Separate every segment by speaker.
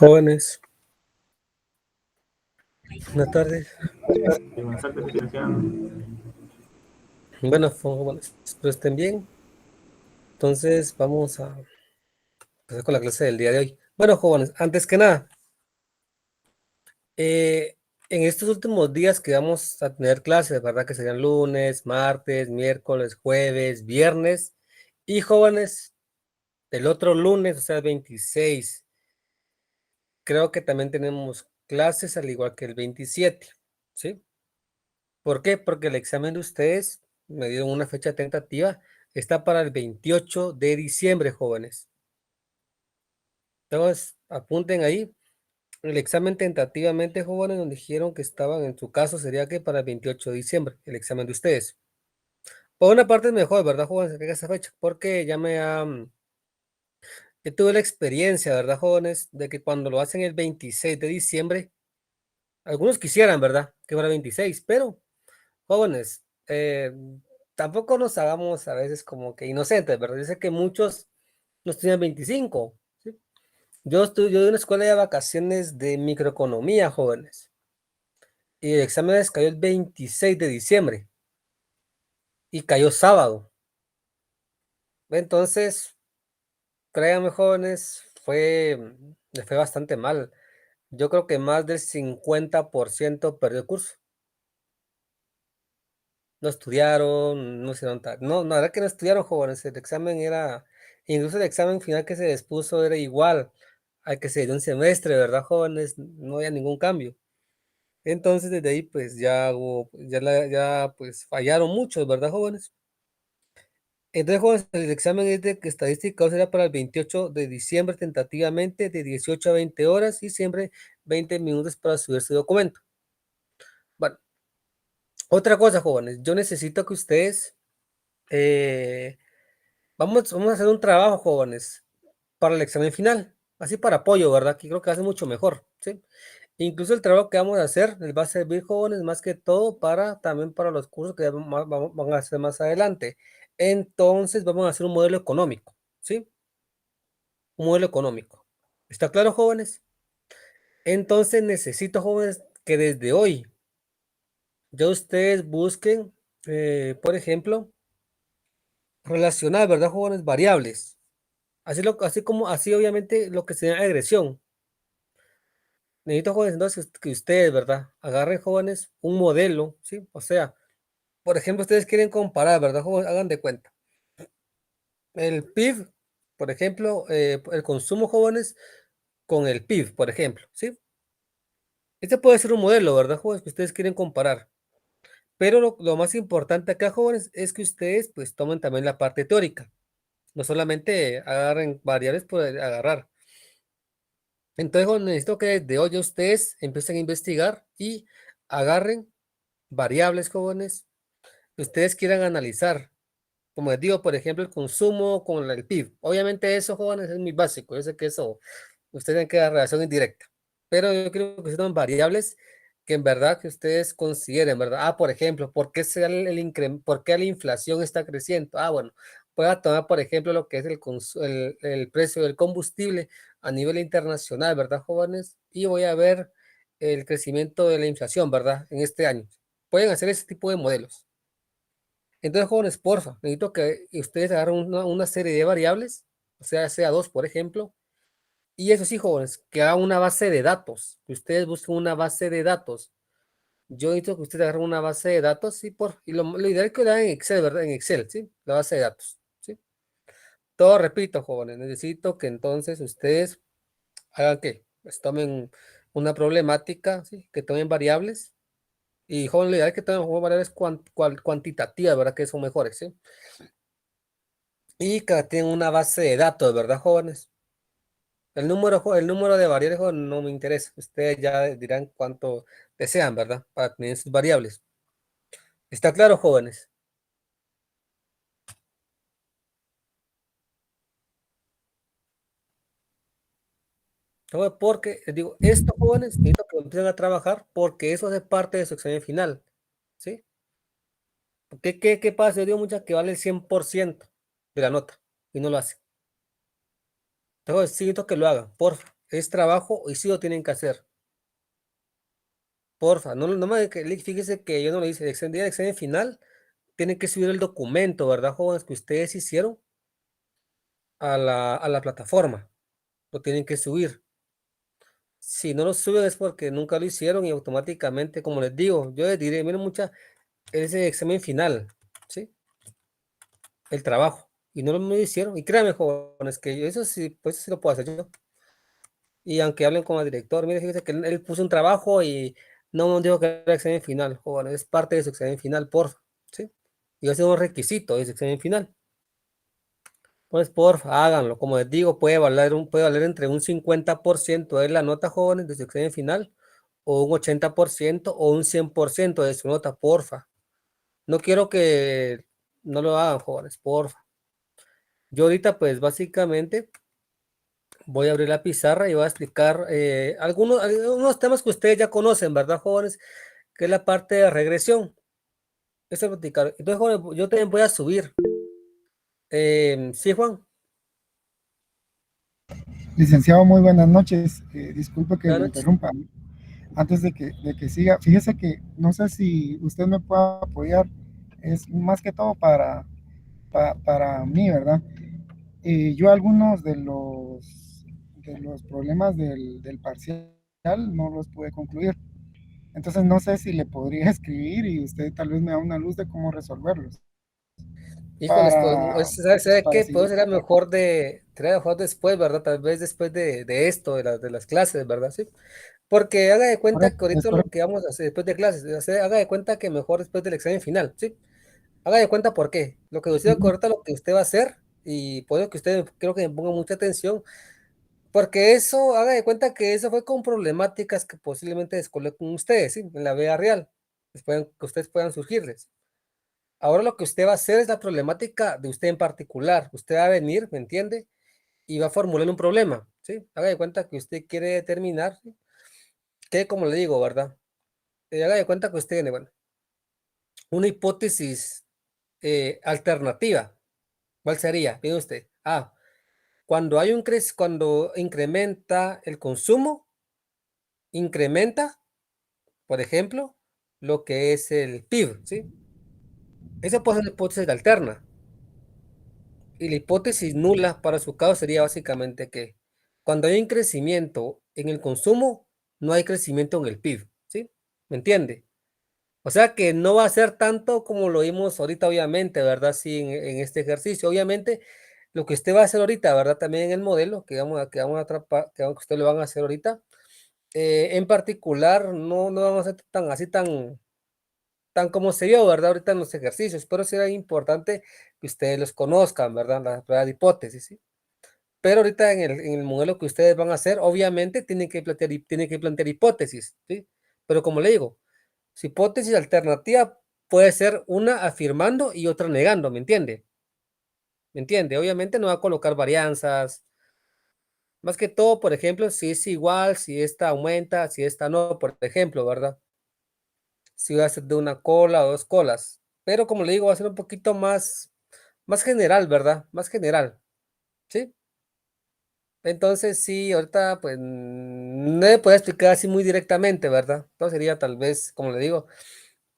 Speaker 1: Jóvenes, buenas tardes.
Speaker 2: Buenas tardes, licenciado.
Speaker 1: Bueno, jóvenes, espero estén bien. Entonces, vamos a empezar con la clase del día de hoy. Bueno, jóvenes, antes que nada, en estos últimos días que vamos a tener clases, ¿verdad? Que serían lunes, martes, miércoles, jueves, viernes. Y jóvenes, el otro lunes, o sea, el 26, creo que también tenemos clases al igual que el 27, ¿sí? ¿Por qué? Porque el examen de ustedes, me dieron una fecha tentativa, está para el 28 de diciembre, jóvenes. Entonces, apunten ahí. El examen tentativamente, jóvenes, nos dijeron que estaban, en su caso, sería que para el 28 de diciembre, el examen de ustedes. Por una parte es mejor, ¿verdad, jóvenes? Que esa fecha, porque yo tuve la experiencia, ¿verdad, jóvenes? De que cuando lo hacen el 26 de diciembre, algunos quisieran, ¿verdad? Que fuera 26, pero jóvenes, tampoco nos hagamos a veces como que inocentes, ¿verdad? Yo sé que muchos nos tienen 25, ¿sí? Yo de una escuela de vacaciones de microeconomía, jóvenes, y el examen cayó el 26 de diciembre y cayó sábado. Entonces, créanme, jóvenes, le fue bastante mal. Yo creo que más del 50% perdió el curso. No estudiaron, no hicieron tal. No, la verdad que no estudiaron, jóvenes. El examen era, incluso el examen final que se expuso era igual al que se dio un semestre, ¿verdad, jóvenes? No había ningún cambio. Entonces, desde ahí, pues ya hubo, ya pues fallaron muchos, ¿verdad, jóvenes? Entonces, jóvenes, el examen es de que estadística será para el 28 de diciembre, tentativamente, de 18 a 20 horas y siempre 20 minutos para subir su documento. Bueno, otra cosa, jóvenes, yo necesito que ustedes eh, vamos a hacer un trabajo, jóvenes, para el examen final, así para apoyo, ¿verdad? Que creo que hace mucho mejor, ¿sí? Incluso el trabajo que vamos a hacer les va a servir, jóvenes, más que todo también para los cursos que van a hacer más adelante. Entonces, vamos a hacer un modelo económico, ¿sí? Un modelo económico. ¿Está claro, jóvenes? Entonces, necesito, jóvenes, que desde hoy ya ustedes busquen, por ejemplo, relacionar, ¿verdad, jóvenes? Variables. Así obviamente lo que se llama agresión. Necesito, jóvenes, entonces que ustedes, ¿verdad? Agarren, jóvenes, un modelo, ¿sí? O sea, por ejemplo, ustedes quieren comparar, ¿verdad, jóvenes? Hagan de cuenta. El PIB, por ejemplo, el consumo, jóvenes, con el PIB, por ejemplo, ¿sí? Este puede ser un modelo, ¿verdad, jóvenes? Que ustedes quieren comparar. Pero lo más importante acá, jóvenes, es que ustedes, pues, tomen también la parte teórica. No solamente agarren variables por agarrar. Entonces, jóvenes, necesito que desde hoy ustedes empiecen a investigar y agarren variables, jóvenes, que ustedes quieran analizar. Como les digo, por ejemplo, el consumo con el PIB. Obviamente eso, jóvenes, es muy básico. Yo sé que eso, ustedes tienen que dar relación indirecta. Pero yo creo que son variables que en verdad que ustedes consideren, ¿verdad? Ah, por ejemplo, ¿por qué, por qué la inflación está creciendo? Ah, bueno, voy a tomar, por ejemplo, lo que es el precio del combustible a nivel internacional, ¿verdad, jóvenes? Y voy a ver el crecimiento de la inflación, ¿verdad? En este año. Pueden hacer ese tipo de modelos. Entonces, jóvenes, porfa, necesito que ustedes agarren una serie de variables, o sea dos, por ejemplo, y eso sí, jóvenes, que hagan una base de datos, que ustedes busquen una base de datos. Yo necesito que ustedes agarren una base de datos, sí, y lo ideal es que lo hagan en Excel, ¿verdad? En Excel, ¿sí? La base de datos, ¿sí? Todo repito, jóvenes, necesito que entonces ustedes hagan ¿qué? Pues tomen una problemática, ¿sí? Que tomen variables, y jóvenes, lo ideal es que tomen variables cuantitativas, ¿verdad? Que son mejores, ¿sí? Y que tienen una base de datos, ¿verdad, jóvenes? El número de variables, jóvenes, no me interesa. Ustedes ya dirán cuánto desean, ¿verdad? Para tener sus variables. ¿Está claro, jóvenes? Porque, les digo, estos jóvenes necesito que empiecen a trabajar porque eso es parte de su examen final, ¿sí? ¿Qué pasa? Yo digo muchas que vale el 100% de la nota y no lo hace. Entonces, sí necesito que lo hagan, por favor. es trabajo y sí lo tienen que hacer. Porfa, no me, fíjese que yo no le hice, el día del examen final, tienen que subir el documento, ¿verdad, jóvenes? Que ustedes hicieron a la plataforma, lo tienen que subir. Si no lo suben es porque nunca lo hicieron y automáticamente, como les digo, yo les diré, miren mucha, ese examen final, ¿sí? El trabajo. Y no lo hicieron. Y créanme, jóvenes, que eso sí, pues sí lo puedo hacer yo. Y aunque hablen con el director, mire, fíjese que él puso un trabajo y no nos dijo que era examen final, jóvenes, es parte de su examen final, porfa, ¿sí? Y ese es un requisito de ese examen final. Pues porfa, háganlo. Como les digo, puede valer entre un 50% de la nota, jóvenes, de su examen final, o un 80% o un 100% de su nota, porfa. No quiero que no lo hagan, jóvenes, porfa. Yo ahorita, pues básicamente, voy a abrir la pizarra y voy a explicar algunos temas que ustedes ya conocen, ¿verdad, jóvenes? Que es la parte de regresión. Eso es platicar. Entonces, jóvenes, yo también voy a subir. Sí, Juan.
Speaker 3: Licenciado, muy buenas noches. Disculpe que
Speaker 1: Buenas
Speaker 3: lo
Speaker 1: noches.
Speaker 3: interrumpa. Antes de que siga, fíjese que no sé si usted me puede apoyar. Es más que todo para mí, ¿verdad? Yo algunos de los problemas del parcial no los pude concluir. Entonces no sé si le podría escribir y usted tal vez me da una luz de cómo resolverlos
Speaker 1: Híjoles,
Speaker 3: para,
Speaker 1: ¿sabe
Speaker 3: para
Speaker 1: qué? Puede
Speaker 3: seguir.
Speaker 1: ser sería mejor después, ¿verdad? Tal vez después de esto, de las clases, ¿verdad? Sí. Porque haga de cuenta que
Speaker 3: Correcto, es
Speaker 1: ahorita lo
Speaker 3: correcto.
Speaker 1: que vamos a hacer después de clases, haga de cuenta que mejor después del examen final, ¿sí? Haga de cuenta por qué. Lo que decía
Speaker 3: Ujú.
Speaker 1: ahorita, lo que usted va a hacer, y puede que usted creo que me ponga mucha atención, porque eso, haga de cuenta que eso fue con problemáticas que posiblemente descoloquen ustedes, ¿sí? En la vida real, que ustedes puedan surgirles. Ahora lo que usted va a hacer es la problemática de usted en particular. Usted va a venir, ¿me entiende? Y va a formular un problema, ¿sí? Haga de cuenta que usted quiere determinar, ¿sí? Que como le digo, ¿verdad? Haga de cuenta que usted tiene, bueno, una hipótesis alternativa. ¿Cuál sería? Mire usted. Cuando incrementa el consumo, incrementa, por ejemplo, lo que es el PIB, ¿sí? Esa puede ser la hipótesis alterna. Y la hipótesis nula para su caso sería básicamente que cuando hay un crecimiento en el consumo, no hay crecimiento en el PIB, ¿sí? ¿Me entiende? O sea que no va a ser tanto como lo vimos ahorita, obviamente, ¿verdad? Sí, en este ejercicio. Obviamente, lo que usted va a hacer ahorita, ¿verdad? También en el modelo que vamos a atrapar, que usted lo van a hacer ahorita, en particular, no vamos a ser tan así, tan como se vio, ¿verdad? Ahorita en los ejercicios, pero sí era importante que ustedes los conozcan, ¿verdad? La prueba de hipótesis, ¿sí? Pero ahorita en el modelo que ustedes van a hacer, obviamente tienen que plantear hipótesis, ¿sí? Pero como le digo, su hipótesis alternativa puede ser una afirmando y otra negando, ¿me entiende? ¿Me entiende? Obviamente no va a colocar varianzas, más que todo, por ejemplo, si es igual, si esta aumenta, si esta no, por ejemplo, ¿verdad? Si va a ser de una cola o dos colas. Pero como le digo, va a ser un poquito más general, ¿verdad? Más general, ¿sí? Entonces, sí, ahorita pues no le puedo explicar así muy directamente, ¿verdad? Entonces sería tal vez, como le digo,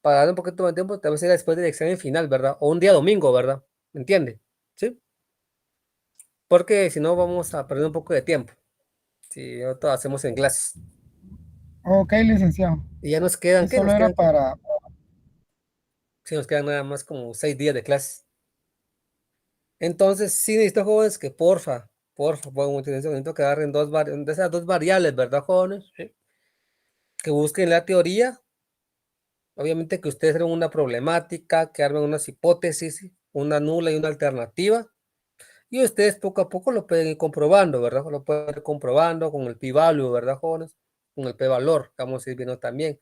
Speaker 1: para dar un poquito más de tiempo, tal vez sería después del examen final, ¿verdad? O un día domingo, ¿verdad? ¿Me entiende? ¿Sí? Porque si no vamos a perder un poco de tiempo. Si nosotros hacemos en clases.
Speaker 3: Ok, licenciado.
Speaker 1: Y ya nos quedan,
Speaker 3: Sí,
Speaker 1: ¿qué?
Speaker 3: solo
Speaker 1: Nos
Speaker 3: era
Speaker 1: quedan, ¿qué?
Speaker 3: para.
Speaker 1: Sí, nos quedan nada más como 6 días de clases. Entonces, sí necesito jóvenes que porfa, pongan mucha atención, necesito que agarren de esas dos variables, ¿verdad, jóvenes? Sí. Que busquen la teoría. Obviamente que ustedes hagan una problemática, que armen unas hipótesis, una nula y una alternativa, y ustedes poco a poco lo pueden ir comprobando, ¿verdad? Lo pueden ir comprobando con el p-value, ¿verdad, jóvenes? Con el p-valor, que vamos a ir viendo también.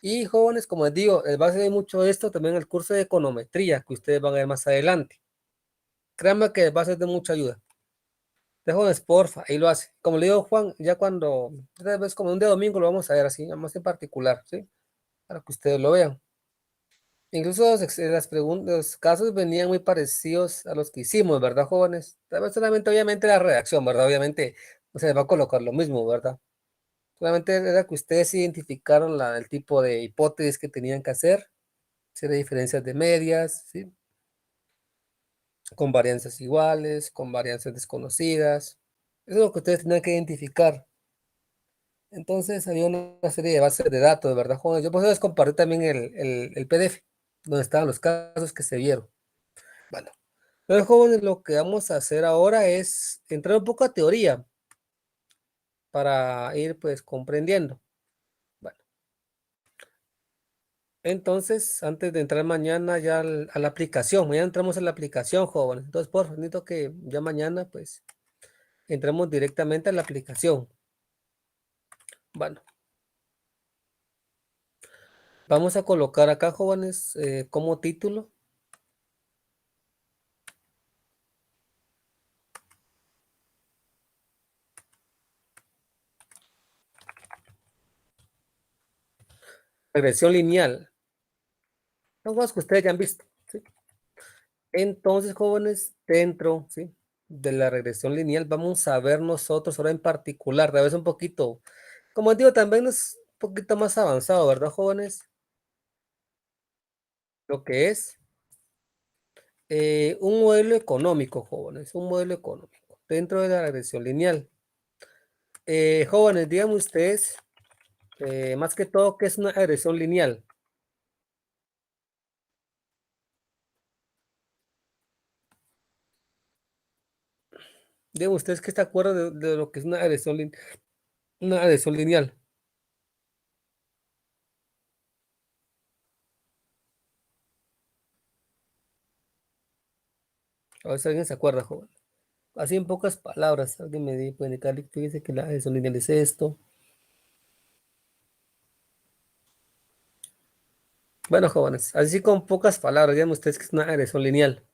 Speaker 1: Y jóvenes, como les digo, les va a servir mucho esto también en el curso de econometría, que ustedes van a ver más adelante. Créanme que les va a ser de mucha ayuda. De jóvenes, porfa, ahí lo hace. Como le digo, Juan, ya cuando, tal vez como un día domingo lo vamos a ver así, más en particular, ¿sí? Para que ustedes lo vean. Incluso los casos venían muy parecidos a los que hicimos, ¿verdad, jóvenes? Tal vez solamente, obviamente, la redacción, ¿verdad? Obviamente O sea, va a colocar lo mismo, ¿verdad? Solamente era que ustedes identificaron el tipo de hipótesis que tenían que hacer, si era diferencias de medias, ¿sí? Con varianzas iguales, con varianzas desconocidas. Eso es lo que ustedes tenían que identificar. Entonces había una serie de bases de datos, ¿verdad, jóvenes? Yo por eso les compartí también el PDF, donde estaban los casos que se vieron. Bueno, entonces, jóvenes, lo que vamos a hacer ahora es entrar un poco a teoría para ir pues comprendiendo. Bueno, entonces, antes de entrar mañana ya a la aplicación, mañana entramos en la aplicación, jóvenes. Entonces, por favor, necesito que ya mañana pues entremos directamente a la aplicación. Bueno, vamos a colocar acá, jóvenes, como título. Regresión lineal. Son cosas que ustedes ya han visto, ¿sí? Entonces, jóvenes, dentro, ¿sí? De la regresión lineal, vamos a ver nosotros ahora en particular, a veces un poquito, como digo, también es un poquito más avanzado, ¿verdad, jóvenes? Lo que es un modelo económico, jóvenes, un modelo económico dentro de la regresión lineal. Jóvenes, díganme ustedes, más que todo, ¿qué es una regresión lineal? Díganme ustedes que está de acuerdo de lo que es una regresión lineal. A ver si alguien se acuerda, joven. Así en pocas palabras, alguien puede indicar, fíjese que la regresión lineal es esto. Bueno, jóvenes, así con pocas palabras, díganme ustedes que es una regresión lineal.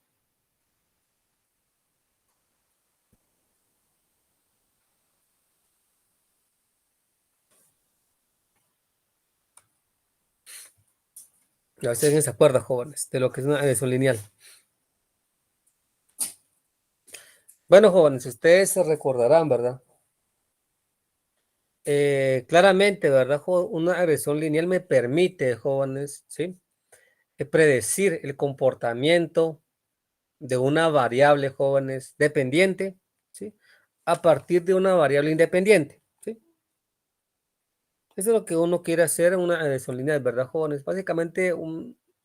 Speaker 1: A ver si alguien se acuerda, jóvenes, de lo que es una regresión lineal. Bueno, jóvenes, ustedes se recordarán, ¿verdad? Claramente, ¿verdad? Una regresión lineal me permite, jóvenes, ¿sí? Predecir el comportamiento de una variable, jóvenes, dependiente, ¿sí? A partir de una variable independiente, ¿sí? Eso es lo que uno quiere hacer en una regresión lineal, ¿verdad, jóvenes? Básicamente,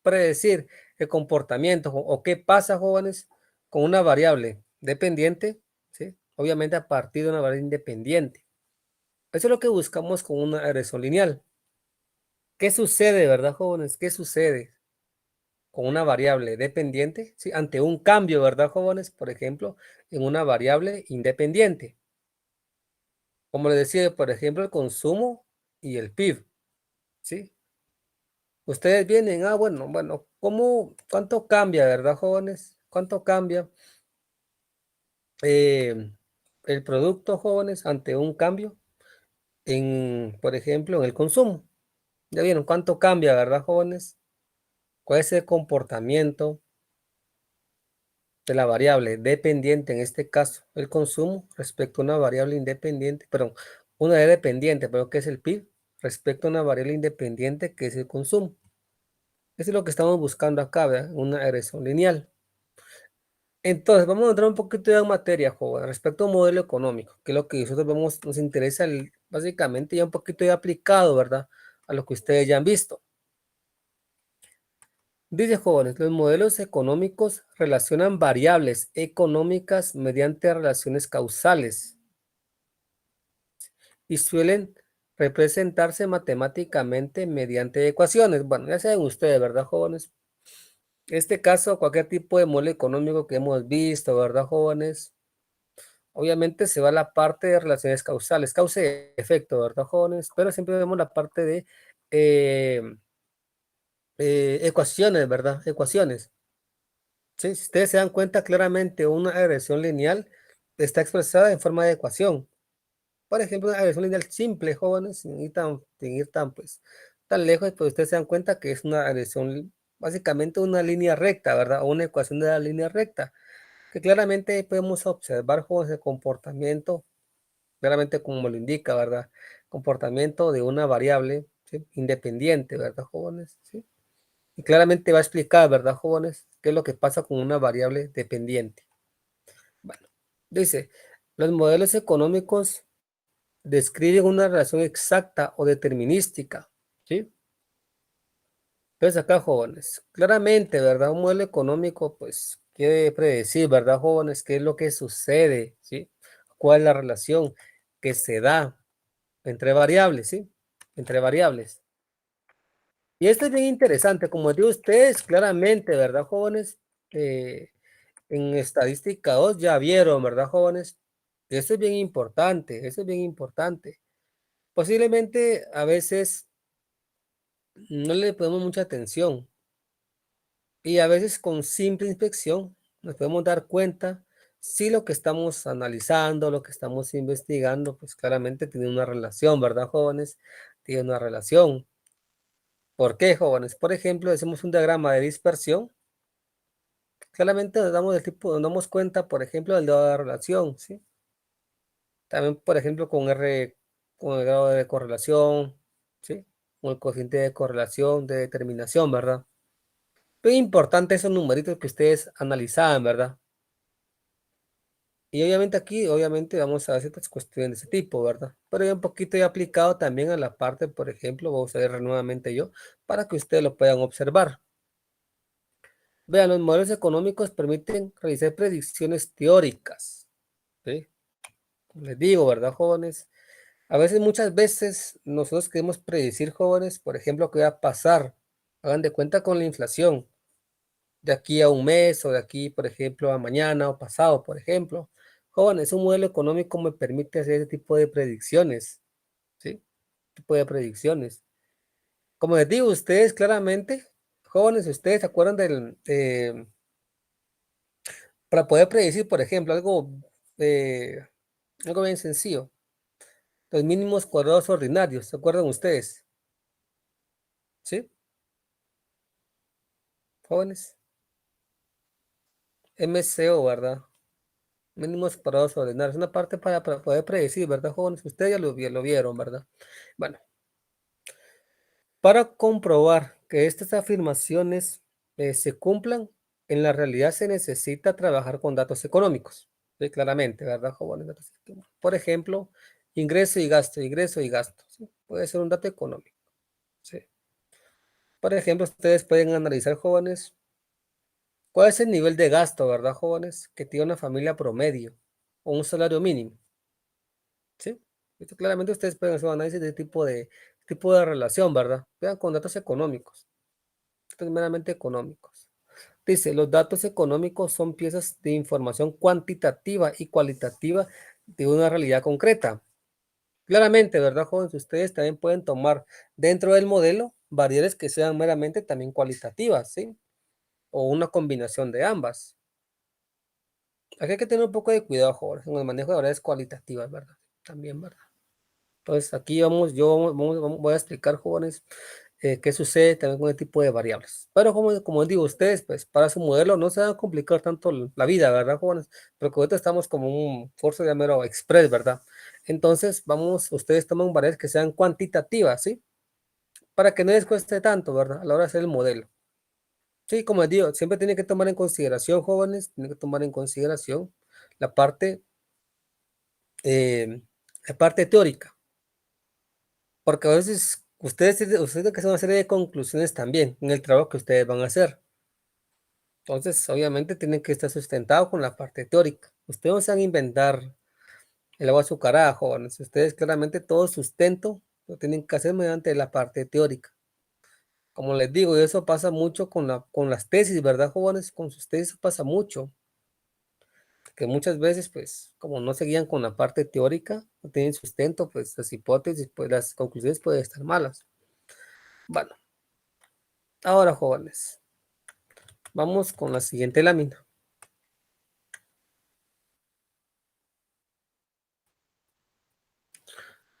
Speaker 1: predecir el comportamiento o qué pasa, jóvenes, con una variable dependiente, ¿sí? Obviamente a partir de una variable independiente. Eso es lo que buscamos con una regresión lineal. ¿Qué sucede, verdad, jóvenes? ¿Qué sucede con una variable dependiente? ¿Sí? Ante un cambio, ¿verdad, jóvenes? Por ejemplo, en una variable independiente. Como les decía, por ejemplo, el consumo y el PIB, ¿sí? Ustedes vienen, bueno, cuánto cambia, verdad, jóvenes? ¿Cuánto cambia eh, el producto, jóvenes, ante un cambio por ejemplo, en el consumo? Ya vieron, ¿cuánto cambia, verdad, jóvenes? ¿Cuál es el comportamiento de la variable dependiente, en este caso, el consumo, respecto a una variable independiente, perdón, una dependiente, pero que es el PIB, respecto a una variable independiente, que es el consumo? Eso es lo que estamos buscando acá, ¿verdad? Una regresión lineal. Entonces, vamos a entrar un poquito ya en materia, joven, respecto a un modelo económico, que es lo que nosotros vemos, nos interesa básicamente ya un poquito ya aplicado, ¿verdad? A lo que ustedes ya han visto. Dice, jóvenes, los modelos económicos relacionan variables económicas mediante relaciones causales y suelen representarse matemáticamente mediante ecuaciones. Bueno, ya saben ustedes, ¿verdad, jóvenes? En este caso, cualquier tipo de modelo económico que hemos visto, ¿verdad, jóvenes? Obviamente se va a la parte de relaciones causales, causa y efecto, ¿verdad, jóvenes? Pero siempre vemos la parte de eh, ecuaciones, ¿verdad? Ecuaciones. Sí, si ustedes se dan cuenta claramente, una regresión lineal está expresada en forma de ecuación. Por ejemplo, una regresión lineal simple, jóvenes, sin ir tan, pues, tan lejos, pues ustedes se dan cuenta que es una regresión, básicamente una línea recta, ¿verdad? O una ecuación de la línea recta, que claramente podemos observar, jóvenes, el comportamiento claramente como lo indica, ¿verdad? Comportamiento de una variable, ¿sí? Independiente, ¿verdad, jóvenes? ¿Sí? Y claramente va a explicar, ¿verdad, jóvenes? ¿Qué es lo que pasa con una variable dependiente? Bueno, dice, los modelos económicos describen una relación exacta o determinística, ¿sí? Entonces acá, jóvenes, claramente, ¿verdad? Un modelo económico, pues, quiere predecir, ¿verdad, jóvenes? ¿Qué es lo que sucede, ¿sí? ¿Cuál es la relación que se da entre variables, ¿sí? Entre variables. Y esto es bien interesante, como digo ustedes, claramente, ¿verdad, jóvenes? En estadística 2 ya vieron, ¿verdad, jóvenes? Eso es bien importante, eso es bien importante. Posiblemente a veces no le ponemos mucha atención y a veces con simple inspección nos podemos dar cuenta si lo que estamos analizando, lo que estamos investigando, pues claramente tiene una relación, ¿verdad, jóvenes? Tiene una relación. ¿Por qué, jóvenes? Por ejemplo, hacemos un diagrama de dispersión. Claramente nos damos cuenta, por ejemplo, del grado de relación, ¿sí? También, por ejemplo, con el grado de correlación, ¿sí? Con el cociente de correlación, de determinación, ¿verdad? Muy importante esos numeritos que ustedes analizaban, ¿verdad? Y obviamente aquí, obviamente vamos a ver ciertas cuestiones de ese tipo, ¿verdad? Pero ya un poquito ya aplicado también a la parte, por ejemplo, vamos a ver nuevamente yo, para que ustedes lo puedan observar. Vean, los modelos económicos permiten realizar predicciones teóricas, ¿sí? Como les digo, ¿verdad, jóvenes? A veces, muchas veces, nosotros queremos predecir, jóvenes, por ejemplo, qué va a pasar. Hagan de cuenta con la inflación, de aquí a un mes, o de aquí, por ejemplo, a mañana o pasado, por ejemplo. Jóvenes, un modelo económico me permite hacer ese tipo de predicciones, ¿sí? Tipo de predicciones. Como les digo, ustedes claramente, jóvenes, ustedes se acuerdan para poder predecir, por ejemplo, eh, algo bien sencillo, los mínimos cuadrados ordinarios, ¿se acuerdan ustedes? ¿Sí? Jóvenes. MCO, ¿verdad? Mínimos cuadrados ordinarios. Una parte para poder predecir, ¿verdad, jóvenes? Ustedes ya lo vieron, ¿verdad? Bueno, para comprobar que estas afirmaciones se cumplan, en la realidad se necesita trabajar con datos económicos. Sí, claramente, ¿verdad, jóvenes? Por ejemplo, ingreso y gasto. ¿Sí? Puede ser un dato económico. ¿Sí? Por ejemplo, ustedes pueden analizar, jóvenes, cuál es el nivel de gasto, ¿verdad, jóvenes? Que tiene una familia promedio o un salario mínimo. ¿Sí? Esto claramente ustedes pueden hacer un análisis de tipo de relación, ¿verdad? Vean con datos económicos, datos meramente económicos. Dice, los datos económicos son piezas de información cuantitativa y cualitativa de una realidad concreta. Claramente, ¿verdad, jóvenes? Ustedes también pueden tomar dentro del modelo variables que sean meramente también cualitativas, ¿sí? O una combinación de ambas. Aquí hay que tener un poco de cuidado, jóvenes, en el manejo de variables cualitativas, ¿verdad? También, ¿verdad? Entonces, aquí voy a explicar, jóvenes, qué sucede también con este tipo de variables. Pero como digo, ustedes, pues, para su modelo no se va a complicar tanto la vida, ¿verdad, jóvenes? Porque ahorita estamos como un curso de mero express, ¿verdad? Entonces, ustedes toman variables que sean cuantitativas, ¿sí? Para que no les cueste tanto, ¿verdad? A la hora de hacer el modelo. Sí, como les digo, siempre tienen que tomar en consideración, jóvenes, tienen que tomar en consideración la parte, eh, la parte teórica. Porque a veces ustedes tienen que hacer una serie de conclusiones también en el trabajo que ustedes van a hacer. Entonces, obviamente, tienen que estar sustentados con la parte teórica. Ustedes no se van a inventar el agua azucarada, jóvenes. Ustedes claramente todo sustento lo tienen que hacer mediante la parte teórica. Como les digo, y eso pasa mucho con las tesis, ¿verdad, jóvenes? Con sus tesis pasa mucho. Que muchas veces, pues, como no se guían con la parte teórica, no tienen sustento, pues las hipótesis, pues las conclusiones pueden estar malas. Bueno, ahora, jóvenes. Vamos con la siguiente lámina.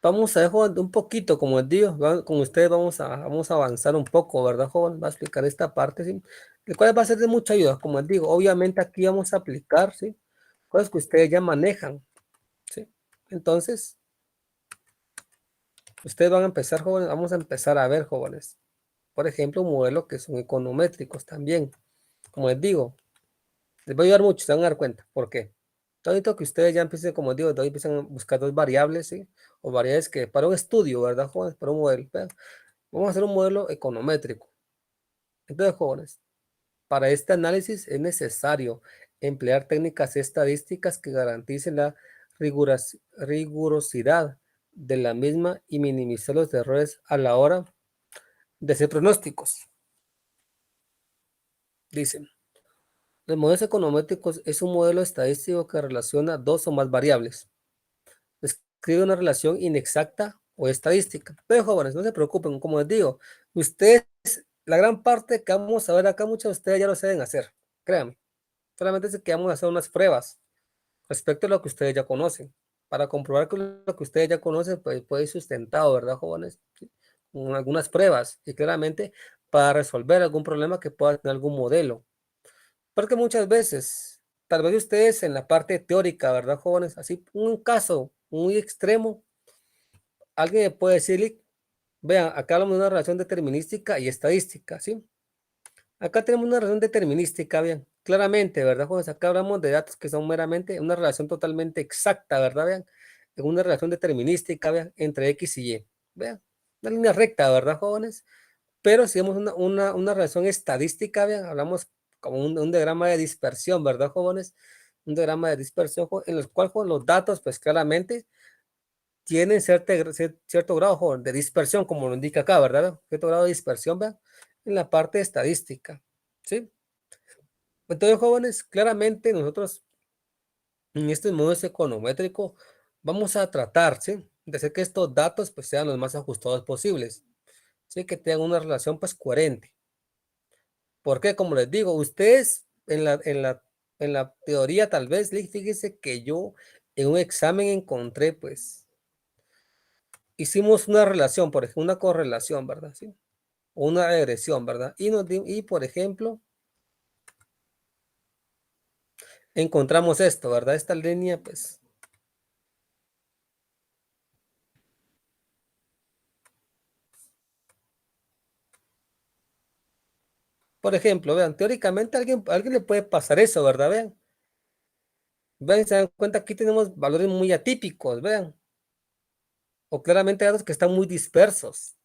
Speaker 1: Vamos a dejar un poquito, como les digo, con ustedes vamos a avanzar un poco, ¿verdad, joven? Va a explicar esta parte, ¿sí? El cual va a ser de mucha ayuda, como les digo. Obviamente aquí vamos a aplicar, ¿sí? Cosas que ustedes ya manejan, ¿sí? Entonces, ustedes van a empezar, jóvenes, vamos a empezar a ver, jóvenes, por ejemplo, un modelo que son econométricos también. Como les digo, les va a ayudar mucho, se van a dar cuenta. ¿Por qué? Todo que ustedes ya empiecen, como digo, hoy empiezan a buscar dos variables, ¿sí? O variables que para un estudio, ¿verdad, jóvenes? Para un modelo. Vean, vamos a hacer un modelo econométrico. Entonces, jóvenes, para este análisis es necesario emplear técnicas estadísticas que garanticen la rigurosidad de la misma y minimizar los errores a la hora de hacer pronósticos. Dicen, los modelos econométricos es un modelo estadístico que relaciona dos o más variables. Describe una relación inexacta o estadística. Pero jóvenes, no se preocupen, como les digo, ustedes, la gran parte que vamos a ver acá, muchos de ustedes ya lo saben hacer, créanme. Solamente es que vamos a hacer unas pruebas respecto a lo que ustedes ya conocen, para comprobar que lo que ustedes ya conocen pues, puede ir sustentado, ¿verdad, jóvenes? ¿Sí? Con algunas pruebas y claramente para resolver algún problema que pueda tener algún modelo. Porque muchas veces, tal vez ustedes en la parte teórica, ¿verdad, jóvenes? Así, un caso muy extremo, alguien me puede decir, vean, acá hablamos de una relación determinística y estadística, ¿sí? Acá tenemos una relación determinística, bien, claramente, ¿verdad, jóvenes? Acá hablamos de datos que son meramente una relación totalmente exacta, ¿verdad? Vean, en una relación determinística, vean, entre X y Y, vean, una línea recta, ¿verdad, jóvenes? Pero si vemos una relación estadística, vean, hablamos como un diagrama de dispersión, ¿verdad, jóvenes? Un diagrama de dispersión en el cual los datos, pues claramente tienen cierto grado, joven, de dispersión, como lo indica acá, ¿verdad? Cierto grado de dispersión, vean, en la parte estadística, ¿sí? Entonces, jóvenes, claramente nosotros en este modo econométrico vamos a tratar, ¿sí? De hacer que estos datos pues sean los más ajustados posibles, ¿sí? Que tengan una relación pues coherente. Porque, como les digo, ustedes en la teoría tal vez, fíjense que yo en un examen encontré pues, hicimos una relación, por ejemplo, una correlación, ¿verdad? ¿Sí? O una regresión, ¿verdad? Y por ejemplo, encontramos esto, ¿verdad? Esta línea pues por ejemplo, vean, teóricamente a alguien le puede pasar eso, ¿verdad? Vean, vean, se dan cuenta, aquí tenemos valores muy atípicos, vean, o claramente datos que están muy dispersos.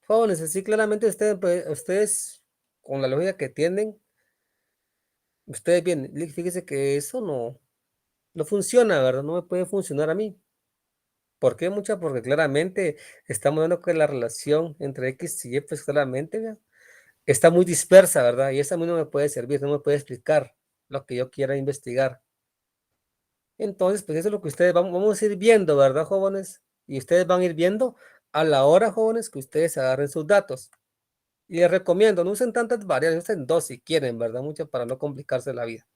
Speaker 1: Jóvenes, así claramente ustedes, ustedes, con la lógica que tienen, ustedes bien, fíjense que eso no funciona, ¿verdad? No me puede funcionar a mí. ¿Por qué, mucha? Porque claramente estamos viendo que la relación entre X y Y, pues claramente, vean, está muy dispersa, ¿verdad? Y esa a mí no me puede servir, no me puede explicar lo que yo quiera investigar. Entonces, pues eso es lo que ustedes vamos a ir viendo, ¿verdad, jóvenes? Y ustedes van a ir viendo a la hora, jóvenes, que ustedes agarren sus datos. Y les recomiendo, no usen tantas variables, usen dos si quieren, ¿verdad? Mucho para no complicarse la vida.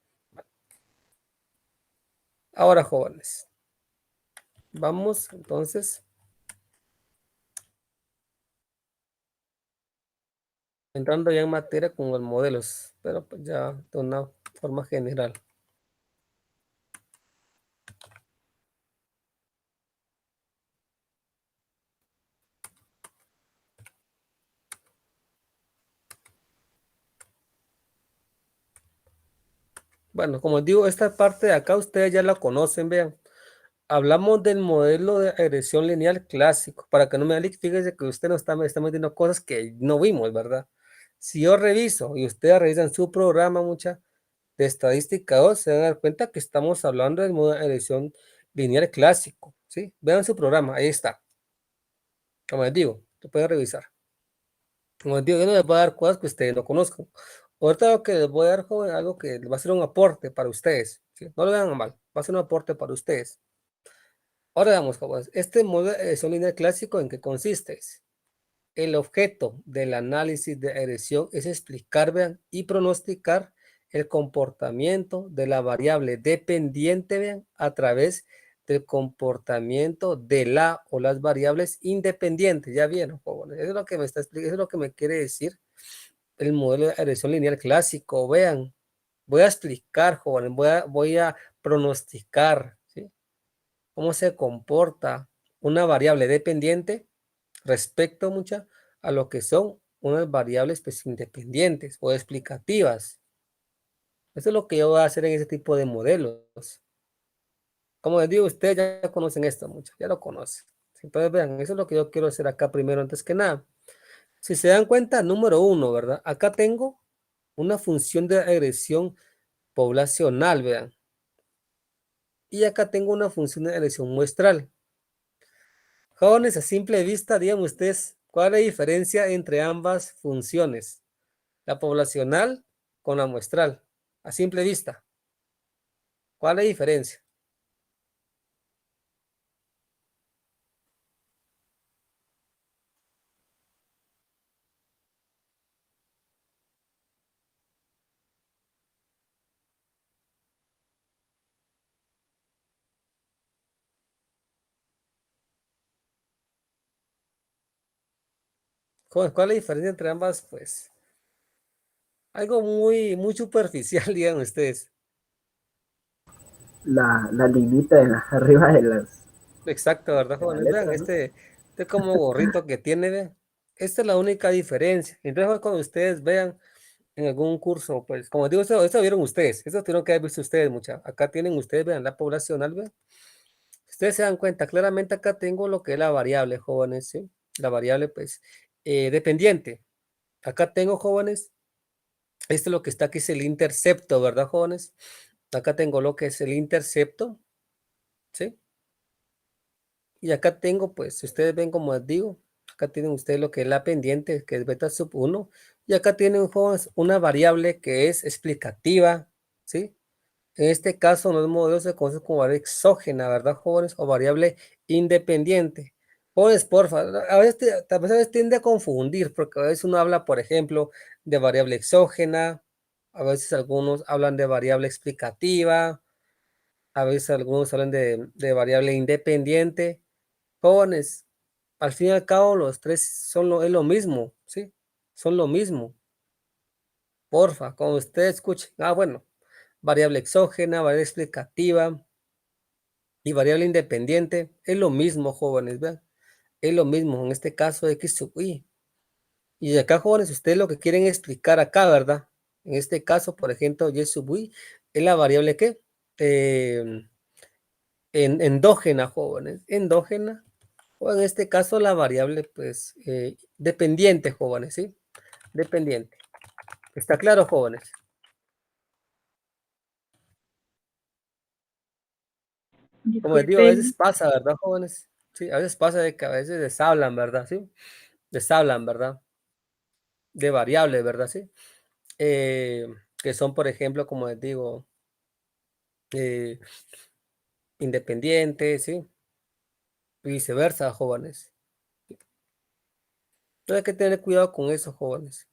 Speaker 1: Ahora, jóvenes, vamos entonces entrando ya en materia con los modelos, pero pues ya de una forma general. Bueno, como digo, esta parte de acá ustedes ya la conocen, vean. Hablamos del modelo de regresión lineal clásico, para que no me alique, fíjese que usted me está metiendo cosas que no vimos, ¿verdad? Si yo reviso y ustedes revisan su programa, mucha de estadística 2, se van a dar cuenta que estamos hablando del modelo de regresión lineal clásico, ¿sí? Vean su programa, ahí está. Como les digo, lo pueden revisar. Como les digo, yo no les voy a dar cosas que ustedes no conozcan. Ahorita lo que les voy a dar, joven, algo que va a ser un aporte para ustedes, ¿sí? No lo vean mal, va a ser un aporte para ustedes. Ahora veamos, jóvenes, este modelo de regresión lineal clásico, ¿en qué consiste? El objeto del análisis de regresión es explicar, vean, y pronosticar el comportamiento de la variable dependiente, vean, a través del comportamiento de la o las variables independientes. Ya vieron, jóvenes, eso es lo que me está explicando, eso es lo que me quiere decir el modelo de regresión lineal clásico. Vean, voy a explicar, jóvenes, voy a pronosticar, ¿sí? cómo se comporta una variable dependiente respecto a lo que son unas variables pues, independientes o explicativas. Eso es lo que yo voy a hacer en ese tipo de modelos. Como les digo, ustedes ya conocen esto mucho, ya lo conocen. Entonces vean, eso es lo que yo quiero hacer acá primero, antes que nada. Si se dan cuenta, número uno, ¿verdad? Acá tengo una función de regresión poblacional, vean. Y acá tengo una función de regresión muestral. Jóvenes, a simple vista, díganme ustedes, ¿cuál es la diferencia entre ambas funciones? La poblacional con la muestral. A simple vista, ¿cuál es la diferencia? Jóvenes, ¿cuál es la diferencia entre ambas? Pues algo muy superficial, digan ustedes.
Speaker 2: La linita de arriba
Speaker 1: Exacto, ¿verdad,
Speaker 2: de la
Speaker 1: jóvenes? Vean,
Speaker 2: letra, ¿no?
Speaker 1: este como gorrito que tiene, vean. Esta es la única diferencia. Entonces, cuando ustedes vean en algún curso, pues, como digo, eso vieron ustedes, eso tuvieron que haber visto ustedes, mucha. Acá tienen ustedes, vean, la poblacional, vean. Ustedes se dan cuenta, claramente acá tengo lo que es la variable, jóvenes, ¿sí? La variable, pues, dependiente. Acá tengo, jóvenes, esto es lo que está aquí, es el intercepto, ¿verdad, jóvenes? Acá tengo lo que es el intercepto, ¿sí? Y acá tengo, pues, si ustedes ven como les digo, acá tienen ustedes lo que es la pendiente, que es beta sub uno. Y acá tienen, jóvenes, una variable que es explicativa, ¿sí? En este caso, los modelos se conocen como variable exógena, ¿verdad, jóvenes? O variable independiente. Jóvenes, porfa, a veces tiende a confundir, porque a veces uno habla, por ejemplo, de variable exógena, a veces algunos hablan de variable explicativa, a veces algunos hablan de variable independiente. Jóvenes, al fin y al cabo, los tres es lo mismo, ¿sí? Son lo mismo. Porfa, cuando ustedes escuchen, bueno, variable exógena, variable explicativa y variable independiente, es lo mismo, jóvenes, vean, es lo mismo, en este caso X sub Y. Y acá, jóvenes, ustedes lo que quieren explicar acá, ¿verdad? En este caso, por ejemplo, Y sub Y es la variable que endógena, jóvenes, endógena, o en este caso la variable, pues, dependiente, jóvenes, ¿sí? Dependiente. ¿Está claro, jóvenes? Como les digo, a veces
Speaker 4: Disculpen,
Speaker 1: pasa, ¿verdad, jóvenes? Sí, a veces pasa de que a veces les hablan, ¿verdad? Sí, les hablan, ¿verdad? De variables, ¿verdad? Sí. Que son, por ejemplo, como les digo, eh, independientes, ¿sí? Y viceversa, jóvenes. Entonces hay que tener cuidado con eso, jóvenes,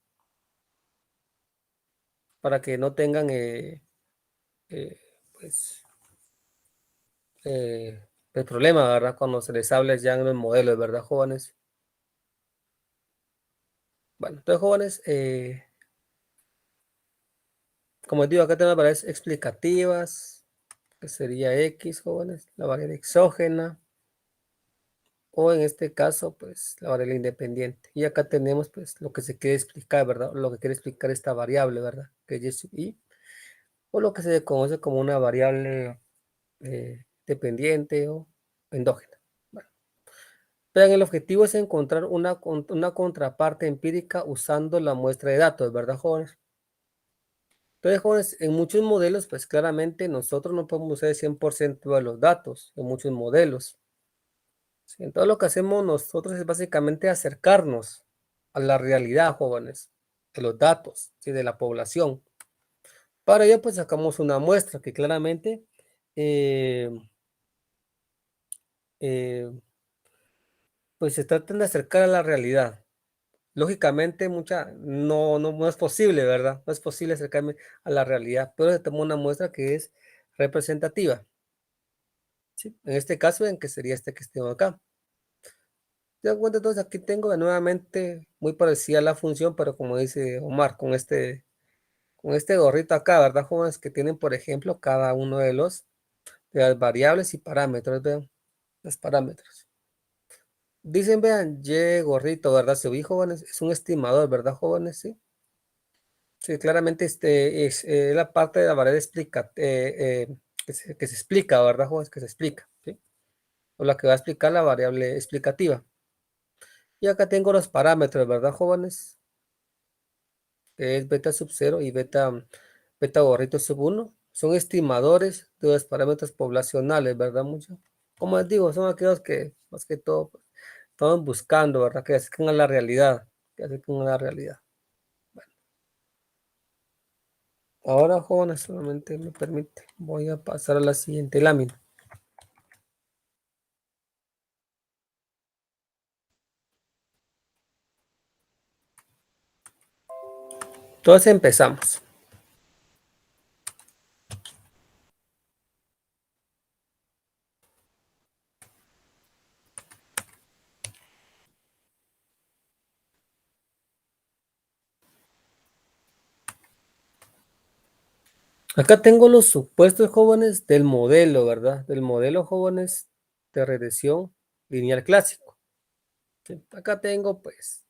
Speaker 1: para que no tengan, eh, pues, el problema, ¿verdad? Cuando se les hable ya en los modelos, ¿verdad, jóvenes? Bueno, entonces, jóvenes, como les digo, acá tenemos variables explicativas, que sería X, jóvenes, la variable exógena, o en este caso, pues, la variable independiente. Y acá tenemos, pues, lo que se quiere explicar, ¿verdad? Lo que quiere explicar esta variable, ¿verdad? Que es Y sub I, o lo que se conoce como una variable dependiente o endógena. Bueno, pero el objetivo es encontrar una contraparte empírica usando la muestra de datos, ¿verdad, jóvenes? Entonces, jóvenes, en muchos modelos, pues claramente nosotros no podemos usar el 100% de los datos en muchos modelos. ¿Sí? Entonces, lo que hacemos nosotros es básicamente acercarnos a la realidad, jóvenes, de los datos, ¿sí? De la población. Para ello, pues sacamos una muestra que claramente eh, eh, pues se tratan de acercar a la realidad. Lógicamente, no es posible, ¿verdad? No es posible acercarme a la realidad, pero se toma una muestra que es representativa. ¿Sí? En este caso, en que sería este que tengo acá. ¿Te das cuenta? Entonces, aquí tengo nuevamente muy parecida a la función, pero como dice Omar, con este gorrito acá, ¿verdad, jóvenes? Que tienen, por ejemplo, cada uno de las variables y parámetros, ¿vean? los parámetros. Dicen, vean, Y gorrito, ¿verdad? Se vi, jóvenes, es un estimador, ¿verdad, jóvenes? Sí. Sí, claramente este es la parte de la variable que se explica, ¿verdad, jóvenes? Que se explica, ¿sí? O la que va a explicar la variable explicativa. Y acá tengo los parámetros, ¿verdad, jóvenes? Que es beta sub 0 y beta gorrito sub 1. Son estimadores de los parámetros poblacionales, ¿verdad? Mucho. Como les digo, son aquellos que, más que todo, pues, estaban buscando, ¿verdad? Que acerquen a la realidad. Que acerquen a la realidad. Bueno, ahora, jóvenes, solamente me permite. Voy a pasar a la siguiente lámina. Entonces empezamos. Acá tengo los supuestos, jóvenes, del modelo, ¿verdad? Del modelo, jóvenes, de regresión lineal clásico. ¿Sí? Acá tengo, pues,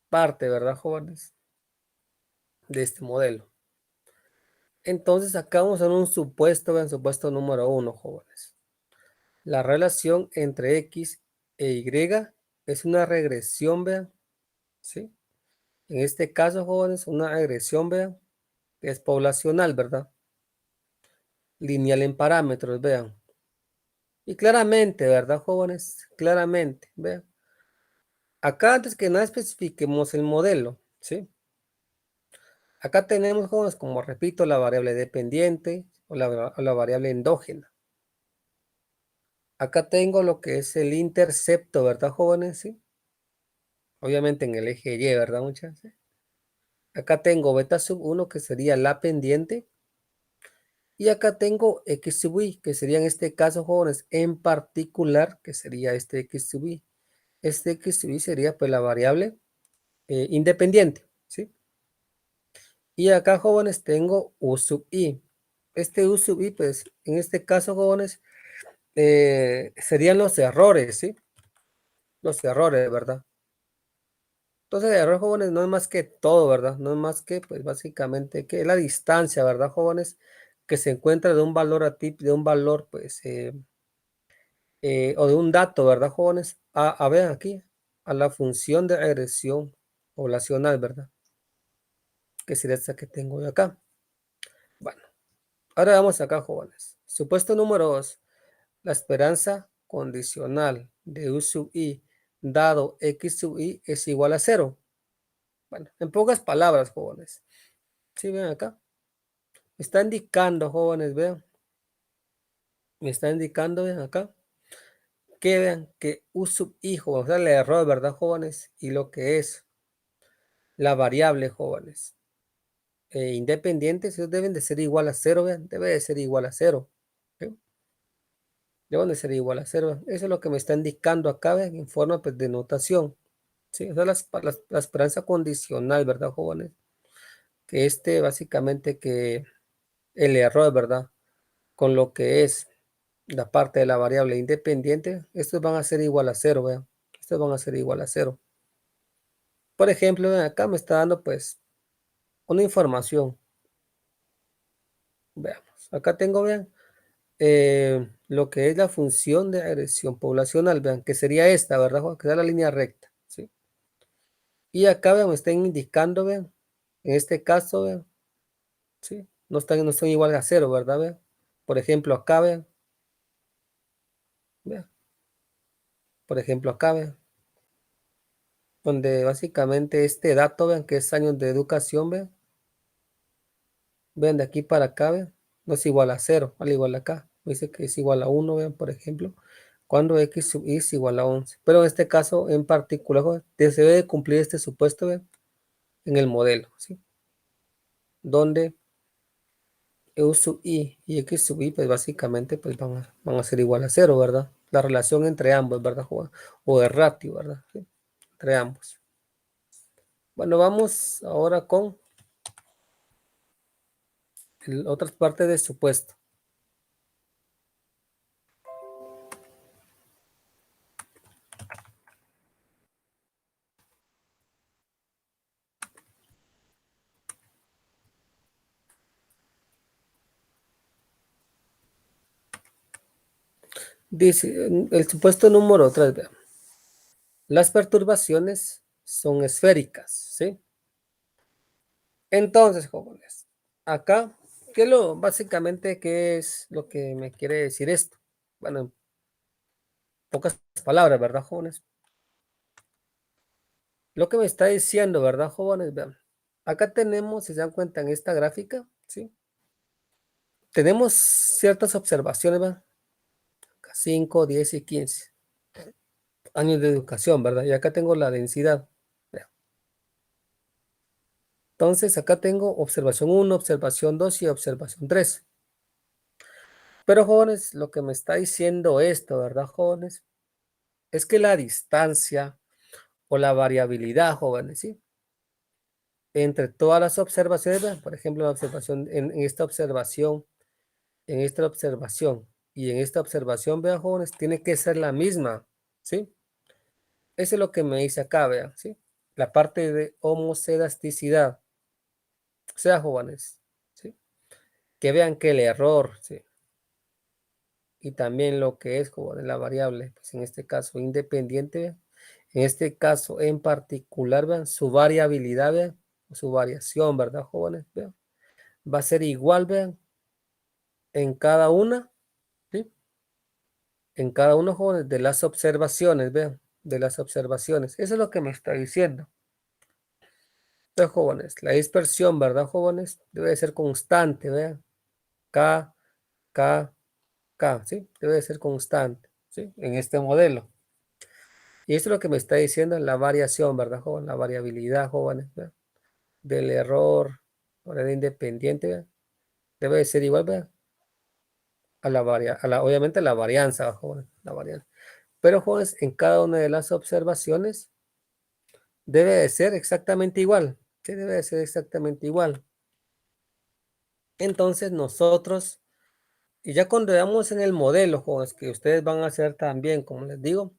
Speaker 1: parte, ¿verdad, jóvenes? De este modelo. Entonces, acá vamos a ver un supuesto, vean, supuesto número 1, jóvenes. La relación entre X e Y es una regresión, vean, ¿sí? En este caso, jóvenes, una regresión, vean, que es poblacional, ¿verdad? Lineal en parámetros, vean. Y claramente, ¿verdad, jóvenes? Claramente, vean. Acá antes que nada especifiquemos el modelo, ¿sí? Acá tenemos, jóvenes, como repito, la variable dependiente o la variable endógena. Acá tengo lo que es el intercepto, ¿verdad, jóvenes? Sí. Obviamente en el eje Y, ¿verdad, muchachos? Acá tengo beta sub 1, que sería la pendiente. Y acá tengo X sub I, que sería en este caso, jóvenes, en particular, que sería este X sub I. Este X sub I sería pues la variable independiente, ¿sí? Y acá, jóvenes, tengo U sub I. Este U sub I, pues, en este caso, jóvenes, serían los errores, ¿sí? Los errores, ¿verdad? Entonces, el error, jóvenes, no es más que todo, ¿verdad? No es más que, pues, básicamente, que la distancia, ¿verdad, jóvenes? Que se encuentra de un valor de un valor, pues, o de un dato, ¿verdad, jóvenes? A ver aquí, a la función de regresión poblacional, ¿verdad? Que sería esta que tengo yo acá. Bueno, ahora vamos acá, jóvenes. Supuesto número 2. La esperanza condicional de U sub I dado X sub I es igual a 0. Bueno, en pocas palabras, jóvenes. ¿Sí ven acá? Me está indicando, jóvenes, vean. Me está indicando, vean acá. Que vean que U sub I, jóvenes, o sea, el error, ¿verdad, jóvenes? Y lo que es la variable, jóvenes. Independientes, ellos deben de ser igual a 0, vean. Debe de ser igual a 0. ¿Sí? Deben de ser igual a 0. Eso es lo que me está indicando acá, vean, en forma pues, de notación. Sí, esa es la esperanza condicional, ¿verdad, jóvenes? Que básicamente, que el error, ¿verdad? Con lo que es la parte de la variable independiente, estos van a ser igual a 0, vean. Estos van a ser igual a 0. Por ejemplo, vean, acá me está dando, pues, una información. Veamos. Acá tengo, vean, lo que es la función de agresión poblacional, vean, que sería esta, ¿verdad, Juan? Que es la línea recta, ¿sí? Y acá, vean, me están indicando, vean, en este caso, vean, ¿sí? No están igual a 0, ¿verdad? Vean. Por ejemplo, acá, vean. Vean. Por ejemplo, acá, vean. Donde básicamente este dato, vean, que es años de educación, vean. Vean, de aquí para acá, vean. No es igual a 0, al igual acá. Dice que es igual a 1, vean, por ejemplo. Cuando X sub I es igual a 11. Pero en este caso, en particular, joven, se debe de cumplir este supuesto, vean, en el modelo, ¿sí? Donde U sub I y X sub I, pues básicamente pues van a ser igual a 0, ¿verdad? La relación entre ambos, ¿verdad, Juan? O de ratio, ¿verdad? ¿Sí? Entre ambos. Bueno, vamos ahora con otras partes del supuesto. Dice, el supuesto número 3, vean. Las perturbaciones son esféricas, ¿sí? Entonces, jóvenes, acá, básicamente, qué es lo que me quiere decir esto? Bueno, en pocas palabras, ¿verdad, jóvenes? Lo que me está diciendo, ¿verdad, jóvenes? Vean, acá tenemos, si se dan cuenta en esta gráfica, ¿sí? Tenemos ciertas observaciones, ¿verdad? 5, 10 y 15 años de educación, ¿verdad? Y acá tengo la densidad. Vean. Entonces, acá tengo observación 1, observación 2 y observación 3. Pero, jóvenes, lo que me está diciendo esto, ¿verdad, jóvenes? Es que la distancia o la variabilidad, jóvenes, ¿sí? Entre todas las observaciones, ¿verdad? Por ejemplo, la observación, en esta observación, en esta observación y en esta observación, vean, jóvenes, tiene que ser la misma, ¿sí? Eso es lo que me dice acá, vean, ¿sí? La parte de homoscedasticidad, o sea, jóvenes, ¿sí? Que vean que el error, ¿sí? Y también lo que es, jóvenes, la variable, pues en este caso independiente, vean, en este caso en particular, vean, su variabilidad, vean, su variación, ¿verdad, jóvenes? Vean, va a ser igual, vean, en cada una, ¿sí? En cada uno, jóvenes, de las observaciones, vean, de las observaciones. Eso es lo que me está diciendo. Entonces, jóvenes, la dispersión, ¿verdad, jóvenes? Debe ser constante, vean. K, K, K, ¿sí? Debe ser constante, ¿sí? En este modelo. Y esto es lo que me está diciendo la variación, ¿verdad, jóvenes? La variabilidad, jóvenes, ¿vean? Del error, de independiente, ¿vean? Debe ser igual, vean, obviamente la varianza, jóvenes, la varianza. Pero, jóvenes, en cada una de las observaciones debe de ser exactamente igual. Sí, debe de ser exactamente igual. Entonces nosotros, y ya cuando veamos en el modelo, jóvenes, que ustedes van a hacer también, como les digo,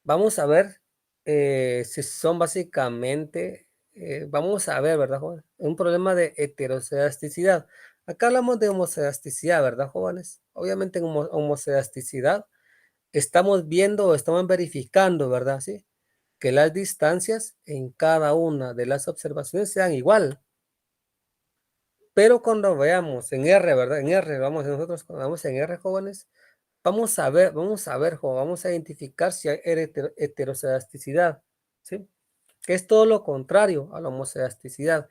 Speaker 1: vamos a ver si son básicamente, vamos a ver, ¿verdad, jóvenes? Un problema de heterocedasticidad. Acá hablamos de homocedasticidad, ¿verdad, jóvenes? Obviamente en homocedasticidad estamos viendo o estamos verificando, ¿verdad? Sí, que las distancias en cada una de las observaciones sean igual. Pero cuando veamos en R, ¿verdad? En R, vamos nosotros, cuando vamos en R, jóvenes, vamos a ver, vamos a identificar si hay heterocedasticidad, ¿sí? Que es todo lo contrario a la homocedasticidad.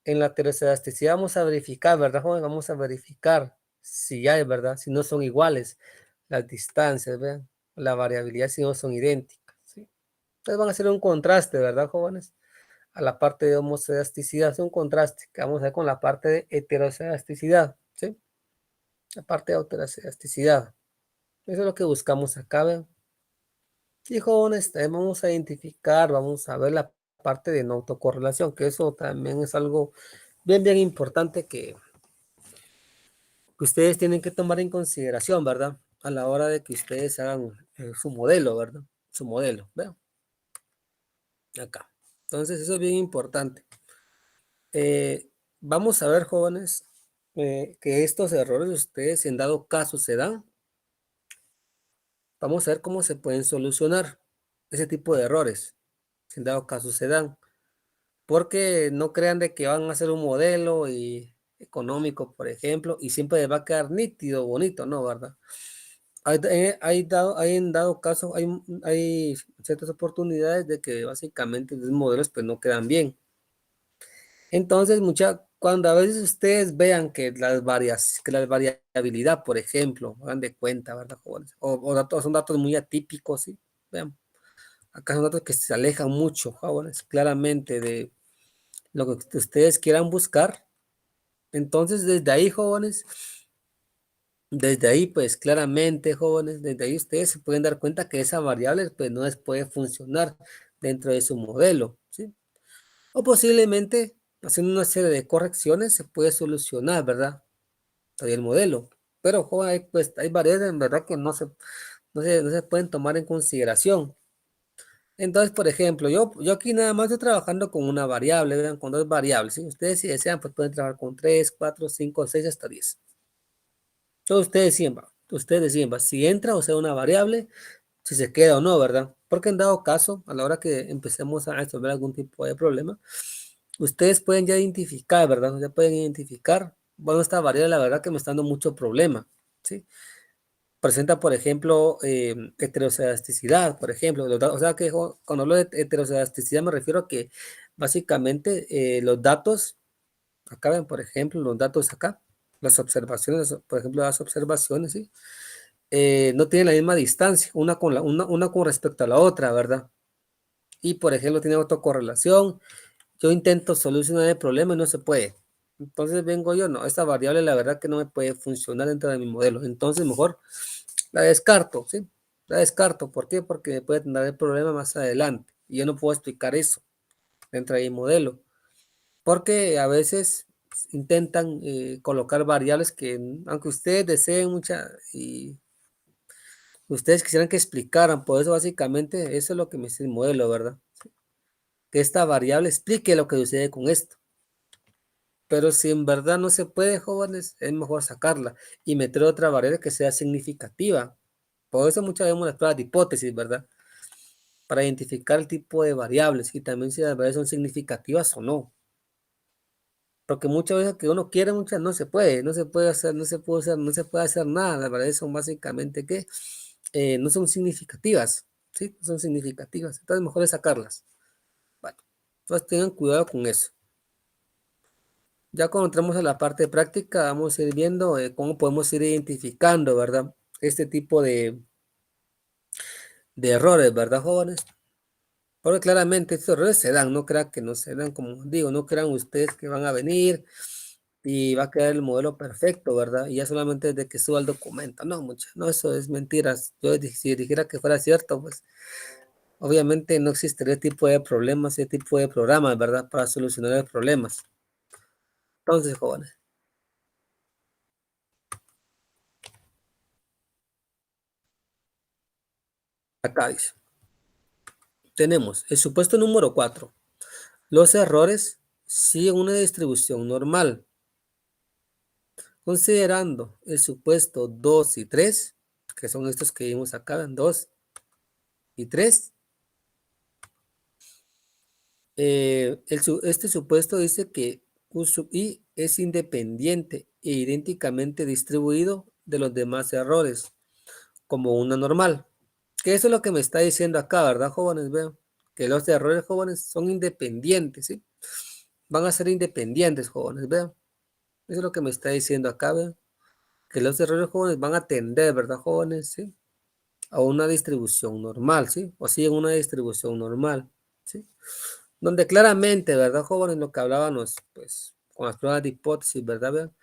Speaker 1: En la heterocedasticidad vamos a verificar, ¿verdad, jóvenes? Vamos a verificar si hay, ¿verdad? Si no son iguales las distancias, ¿vean? La variabilidad si no son idénticas, ¿sí? Entonces van a hacer un contraste, ¿verdad, jóvenes? A la parte de homocedasticidad, es un contraste que vamos a ver con la parte de heterocedasticidad, ¿sí? La parte de heterocedasticidad. Eso es lo que buscamos acá, ¿ven? Y jóvenes, también vamos a identificar, vamos a ver la parte de no autocorrelación, que eso también es algo bien, bien importante que ustedes tienen que tomar en consideración, ¿verdad? A la hora de que ustedes hagan su modelo, ¿verdad? Su modelo, ¿vean? Acá. Entonces, eso es bien importante. Vamos a ver, jóvenes, que estos errores ustedes, en dado caso, se dan. Vamos a ver cómo se pueden solucionar ese tipo de errores, si en dado caso se dan. Porque no crean de que van a hacer un modelo económico, por ejemplo, y siempre les va a quedar nítido, bonito, ¿no? ¿Verdad? Hay en dado caso, hay ciertas oportunidades de que básicamente los modelos pues no quedan bien. Entonces, cuando a veces ustedes vean que que la variabilidad, por ejemplo, hagan de cuenta, ¿verdad, jóvenes? Son datos muy atípicos, ¿sí? Vean, acá son datos que se alejan mucho, jóvenes, claramente de lo que ustedes quieran buscar. Entonces, desde ahí, jóvenes, desde ahí, pues claramente, jóvenes, desde ahí ustedes se pueden dar cuenta que esa variable, pues no les puede funcionar dentro de su modelo, ¿sí? O posiblemente, haciendo una serie de correcciones, se puede solucionar, ¿verdad? Todavía el modelo. Pero, joven, hay variedades, en verdad, que no se pueden tomar en consideración. Entonces, por ejemplo, yo aquí nada más estoy trabajando con una variable, vean, con dos variables. Si ustedes si desean, pues pueden trabajar con 3, 4, 5, 6 hasta 10. Todos ustedes 100, va. ustedes deciden, ¿va? Si entra o sea una variable, si se queda o no, ¿verdad? Porque en dado caso, a la hora que empecemos a resolver algún tipo de problema, ustedes pueden ya identificar, ¿verdad? Ya pueden identificar, bueno, esta variable la verdad que me está dando mucho problema, ¿sí? Presenta, por ejemplo, heteroscedasticidad, por ejemplo. O sea que cuando hablo de heteroscedasticidad me refiero a que básicamente los datos, acá ven, por ejemplo, los datos acá, las observaciones, por ejemplo, las observaciones, ¿sí? No tienen la misma distancia, una con respecto a la otra, ¿verdad? Y, por ejemplo, tiene autocorrelación. Yo intento solucionar el problema y no se puede. Entonces vengo yo, no, esta variable la verdad que no me puede funcionar dentro de mi modelo. Entonces mejor la descarto, ¿sí? La descarto. ¿Por qué? Porque me puede tener el problema más adelante. Y yo no puedo explicar eso dentro de mi modelo. Porque a veces intentan colocar variables que, aunque ustedes deseen mucha y ustedes quisieran que explicaran, por eso básicamente eso es lo que me dice el modelo, ¿verdad? Que esta variable explique lo que sucede con esto. Pero si en verdad no se puede, jóvenes, es mejor sacarla y meter otra variable que sea significativa. Por eso muchas veces vemos las pruebas de hipótesis, ¿verdad? Para identificar el tipo de variables y también si las variables son significativas o no. Porque muchas veces que uno quiere, muchas no se puede, no se puede hacer, no se puede hacer nada. Las variables son básicamente que no son significativas, ¿sí? No son significativas. Entonces mejor es sacarlas. Bueno, entonces tengan cuidado con eso. Ya cuando entramos a la parte práctica, vamos a ir viendo cómo podemos ir identificando, ¿verdad? Este tipo de errores, ¿verdad, jóvenes? Porque claramente estos errores se dan, no crean que no se dan, como digo, no crean ustedes que van a venir y va a quedar el modelo perfecto, ¿verdad? Y ya solamente desde que suba el documento, no, mucho, no, eso es mentiras. Si dijera que fuera cierto, pues obviamente no existiría ese tipo de problemas, ese tipo de programas, ¿verdad? Para solucionar los problemas. Entonces, jóvenes, acá dice, tenemos el supuesto número 4. Los errores siguen una distribución normal. Considerando el supuesto 2 y 3, que son estos que vimos acá, 2 y 3, este supuesto dice que U sub i es independiente e idénticamente distribuido de los demás errores, como una normal. Que eso es lo que me está diciendo acá, ¿verdad, jóvenes? Veo que los errores, jóvenes, son independientes, ¿sí? Van a ser independientes, jóvenes, vean. Eso es lo que me está diciendo acá, vean. Que los errores, jóvenes, van a tender, ¿verdad, jóvenes? ¿Sí? A una distribución normal, ¿sí? O siguen una distribución normal, ¿sí? Donde claramente, ¿verdad, jóvenes? Lo que hablábamos, pues, con las pruebas de hipótesis, ¿verdad? Vean.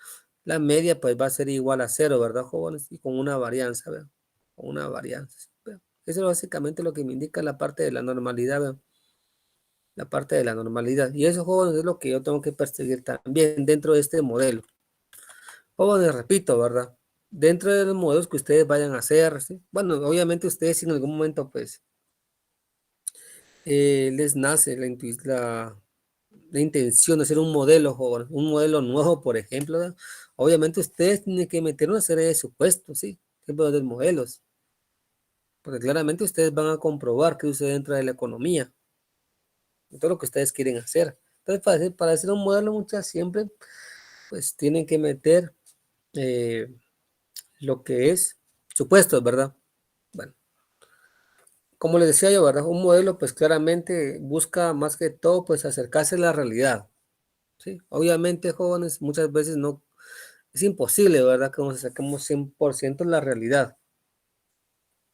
Speaker 1: La media, pues, va a ser igual a 0, ¿verdad, jóvenes? Y con una varianza, ¿vean? Con una varianza, ¿vean? Eso es básicamente lo que me indica la parte de la normalidad, ¿vean? La parte de la normalidad. Y eso, jóvenes, es lo que yo tengo que perseguir también dentro de este modelo. Jóvenes, repito, ¿verdad? Dentro de los modelos que ustedes vayan a hacer, ¿sí? Bueno, obviamente ustedes si en algún momento, pues, les nace la intención de hacer un modelo, jóvenes, un modelo nuevo, por ejemplo, ¿verdad? Obviamente ustedes tienen que meter una serie de supuestos, ¿sí? Ejemplo de modelos, porque claramente ustedes van a comprobar que sucede dentro de la economía, todo lo que ustedes quieren hacer. Entonces, para hacer un modelo, muchas siempre, pues, tienen que meter eh, lo que es supuestos, ¿verdad? Bueno, como les decía yo, ¿verdad? Un modelo, pues claramente busca más que todo, pues acercarse a la realidad, ¿sí? Obviamente, jóvenes, muchas veces no, es imposible, ¿verdad? Que nos acerquemos 100% a la realidad.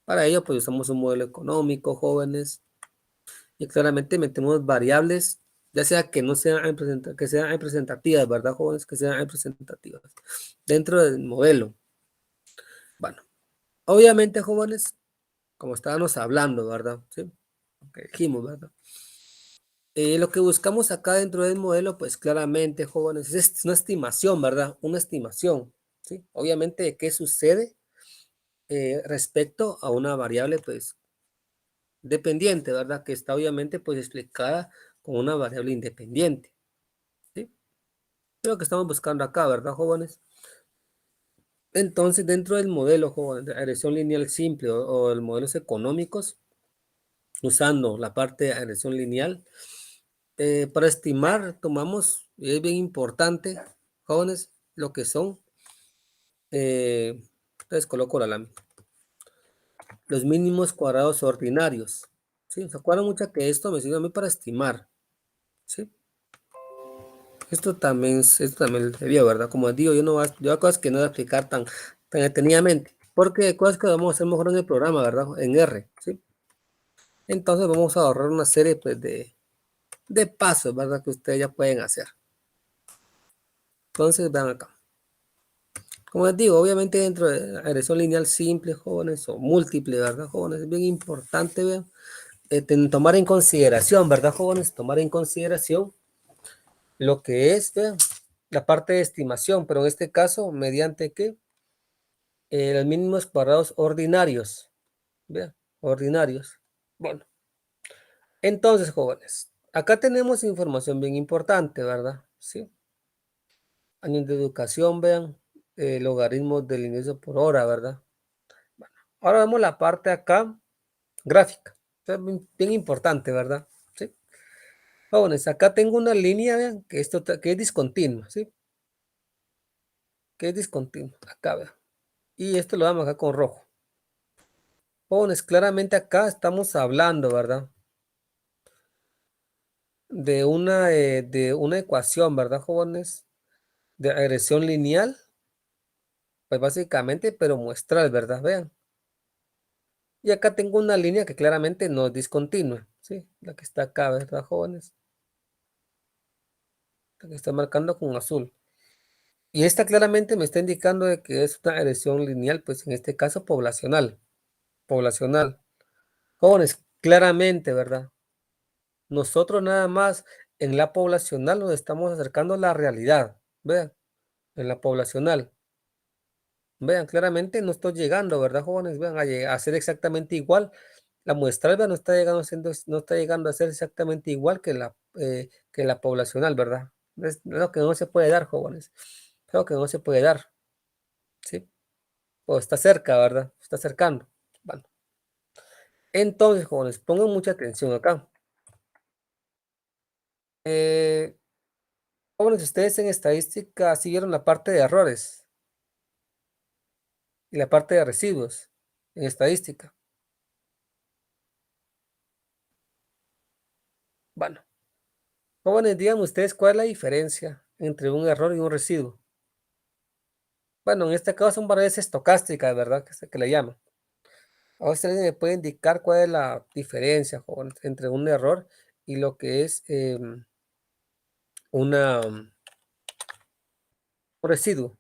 Speaker 1: Para ello, pues usamos un modelo económico, jóvenes, y claramente metemos variables, ya sea que no sean que sean representativas, ¿verdad, jóvenes? Que sean representativas dentro del modelo. Bueno, obviamente, jóvenes, como estábamos hablando, ¿verdad? ¿Sí? Que dijimos, ¿verdad? Lo que buscamos acá dentro del modelo, pues claramente, jóvenes, es una estimación, ¿verdad? Una estimación, ¿sí? Obviamente, de qué sucede respecto a una variable, pues, dependiente, ¿verdad? Que está obviamente, pues, explicada con una variable independiente, ¿sí? Es lo que estamos buscando acá, ¿verdad, jóvenes? Entonces, dentro del modelo de regresión lineal simple o de modelos económicos, usando la parte de regresión lineal, para estimar, tomamos, y es bien importante, jóvenes, lo que son, les coloco la lámina, los mínimos cuadrados ordinarios. ¿Sí? ¿Se acuerdan mucho que esto me sirve a mí para estimar? ¿Sí? Esto también se vio, ¿verdad? Como digo, yo hay cosas que no voy a explicar tan detenidamente, porque hay cosas que vamos a hacer mejor en el programa, ¿verdad? En R, ¿sí? Entonces vamos a ahorrar una serie pues, de pasos, ¿verdad? Que ustedes ya pueden hacer. Entonces, vean acá. Como les digo, obviamente dentro de la regresión lineal simple, jóvenes, o múltiple, ¿verdad, jóvenes? Es bien importante, vean, tomar en consideración, ¿verdad, jóvenes? Tomar en consideración lo que es, vean, la parte de estimación, pero en este caso, mediante qué? Los mínimos cuadrados ordinarios, vean, ordinarios. Bueno, entonces, jóvenes, acá tenemos información bien importante, ¿verdad? Sí. Años de educación, vean, logaritmos del inicio por hora, ¿verdad? Bueno, ahora vemos la parte acá, gráfica. Esto es bien importante, ¿verdad? Sí. Jóvenes, acá tengo una línea, vean, que es discontinua, ¿sí? Que es discontinua, acá, vean. Y esto lo vamos acá con rojo. Jóvenes, claramente acá estamos hablando, ¿verdad? De una ecuación, ¿verdad, jóvenes? De regresión lineal, pues básicamente, pero muestral, ¿verdad? Vean. Y acá tengo una línea que claramente no es discontinua, ¿sí? La que está acá, ¿verdad, jóvenes? La que está marcando con azul. Y esta claramente me está indicando de que es una regresión lineal, pues en este caso poblacional. Poblacional. Jóvenes, claramente, ¿verdad? Nosotros nada más en la poblacional nos estamos acercando a la realidad. Vean, en la poblacional. Vean, claramente no estoy llegando, ¿verdad, jóvenes? Vean, a ser exactamente igual. La muestral no está llegando, no está llegando a ser exactamente igual que la poblacional, ¿verdad? Es lo que no se puede dar, jóvenes. Es lo que no se puede dar, ¿sí? O está cerca, ¿verdad? Está acercando. Bueno, entonces, jóvenes, pongan mucha atención acá. Eh, Jóvenes, ustedes en estadística siguieron la parte de errores y la parte de residuos en estadística. Bueno, jóvenes, díganme ustedes cuál es la diferencia entre un error y un residuo. Bueno, en este caso son variables estocásticas, ¿verdad? Que le llaman. A usted me puede indicar cuál es la diferencia, jóvenes, entre un error y lo que es un residuo.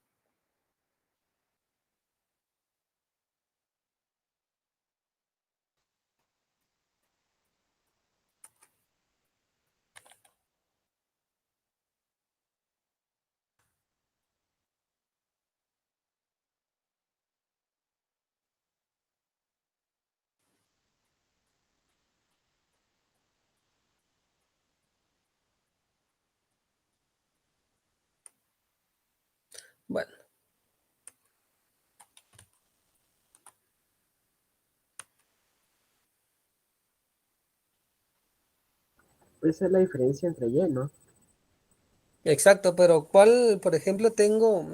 Speaker 1: Bueno,
Speaker 2: Esa es la diferencia entre Y, ¿no?
Speaker 1: exacto, pero ¿cuál, por ejemplo, tengo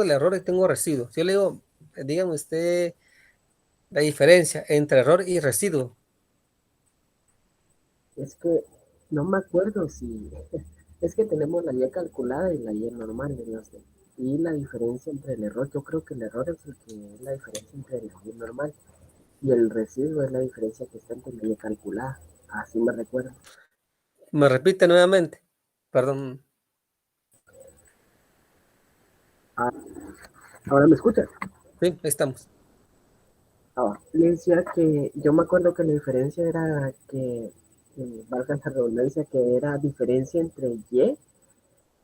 Speaker 1: el error y tengo residuo? Si yo le digo, dígame usted la diferencia entre error y residuo.
Speaker 2: Es que no me acuerdo si... Es que tenemos la Y calculada y la Y normal, no sé. Y la diferencia entre el error, yo creo que el error es el que es la diferencia entre la Y normal. Y el residuo es la diferencia que está entre la Y calculada. Así me recuerdo.
Speaker 1: Me repite nuevamente. Perdón.
Speaker 2: Ah, ahora me escuchas.
Speaker 1: Sí, ahí estamos.
Speaker 2: Ah, le decía que yo me acuerdo que la diferencia era que, valga la redundancia, que era diferencia entre Y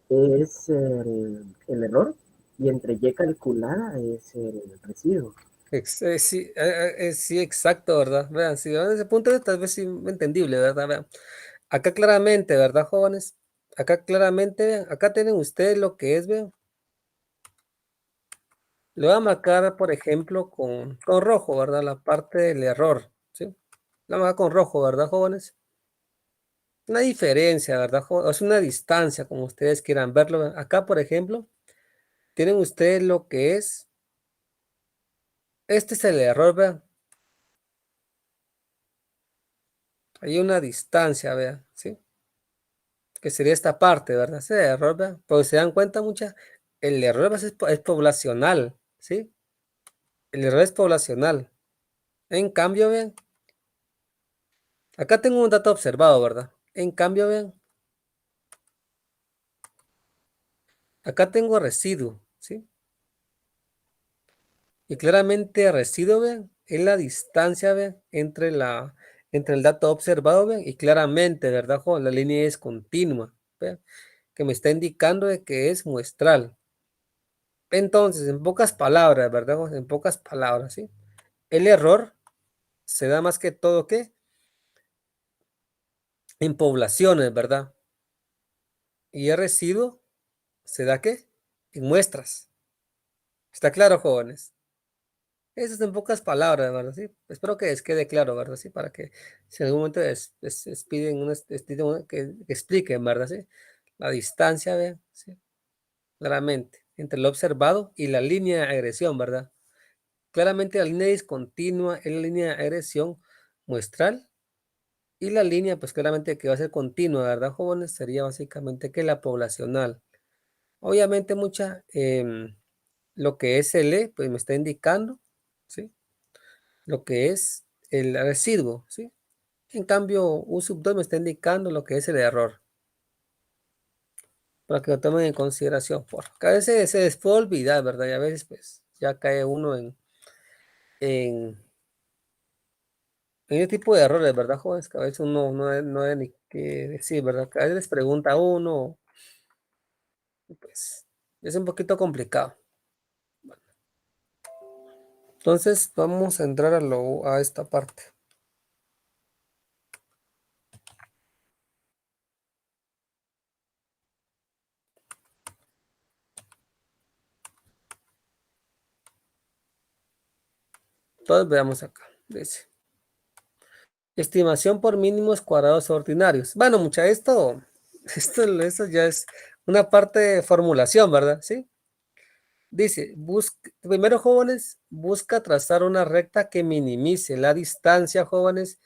Speaker 2: es el error y entre Y calculada es el residuo.
Speaker 1: Sí, sí, exacto, ¿verdad? Vean, si van a ese punto tal vez sí entendible, ¿verdad? Vean. Acá claramente, ¿verdad, jóvenes? Acá claramente, vean, acá tienen ustedes lo que es, vean, Le voy a marcar, por ejemplo, con rojo, ¿verdad? La parte del error, ¿sí? La voy a marcar con rojo, ¿verdad, jóvenes? Una diferencia, ¿verdad? Es una distancia, como ustedes quieran verlo. Acá, por ejemplo, tienen ustedes lo que es, este es el error, vean. Hay una distancia, vean, ¿sí? Que sería esta parte, ¿verdad? Ese error, vean. Pero se dan cuenta mucha, el error es poblacional, ¿sí? El error es poblacional. En cambio, vean, acá tengo un dato observado, ¿verdad? En cambio, vean, acá tengo residuo, ¿sí? Y claramente residuo, vean, es la distancia, vean, entre el dato observado, vean, y claramente, ¿verdad, joven? La línea es continua, vean, que me está indicando de que es muestral. Entonces, en pocas palabras, ¿verdad, joven? En pocas palabras, ¿sí? El error se da más que todo, ¿qué? En poblaciones, ¿verdad? Y el residuo se da, ¿qué? En muestras. ¿Está claro, jóvenes? Eso es en pocas palabras, ¿verdad? Sí, espero que les quede claro, ¿verdad? Sí, para que si en algún momento les piden que expliquen, ¿verdad? Sí, la distancia, vean, sí, claramente, entre lo observado y la línea de agresión, ¿verdad? Claramente la línea discontinua es la línea de agresión muestral y la línea, pues claramente que va a ser continua, ¿verdad, jóvenes? Sería básicamente que la poblacional. Obviamente lo que es el E, pues me está indicando, ¿sí? Lo que es el residuo, ¿sí? En cambio, un sub 2 me está indicando lo que es el error, para que lo tomen en consideración. Porque a veces se les puede olvidar, ¿verdad? Y a veces, pues, ya cae uno en, en ese tipo de errores, ¿verdad, jóvenes? Que a veces uno no hay ni qué decir, ¿verdad? Que a veces les pregunta a uno, y pues, es un poquito complicado. Entonces, vamos a entrar a esta parte. Entonces, veamos acá. Dice. Estimación por mínimos cuadrados ordinarios. Bueno, esto ya es una parte de formulación, ¿verdad? Sí. Dice, primero, jóvenes, busca trazar una recta que minimice la distancia, jóvenes,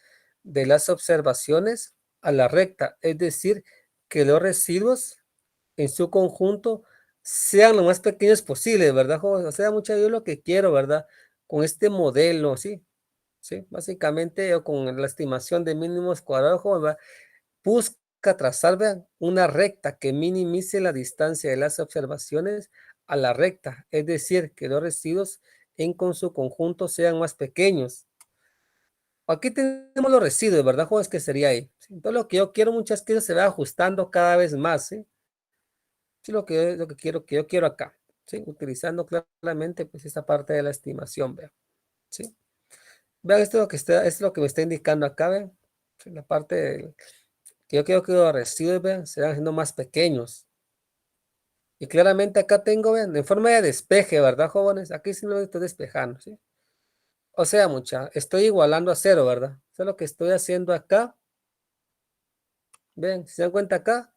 Speaker 1: de las observaciones a la recta. Es decir, que los residuos en su conjunto sean lo más pequeños posible, ¿verdad, jóvenes? O sea, mucho yo lo que quiero, ¿verdad? Con este modelo, ¿sí? Sí, básicamente o con la estimación de mínimos cuadrados, joven, busca trazar, vean, una recta que minimice la distancia de las observaciones a la recta, es decir, que los residuos con su conjunto sean más pequeños. Aquí tenemos los residuos, ¿verdad, jóvenes? Que sería ahí. ¿Sí? Entonces, lo que yo quiero muchas es que eso se vaya ajustando cada vez más, ¿sí? Sí, lo que yo quiero acá, ¿sí? Utilizando claramente, pues, esta parte de la estimación, vean, ¿sí? Vean, esto es lo que me está indicando acá, vean. Sí, la parte que yo quiero que los residuos, vean, se van haciendo más pequeños. Y claramente acá tengo, vean, en forma de despeje, ¿verdad, jóvenes? Aquí simplemente estoy despejando, ¿sí? O sea, estoy igualando a cero, ¿verdad? Eso es lo que estoy haciendo acá. Ven, si se dan cuenta acá,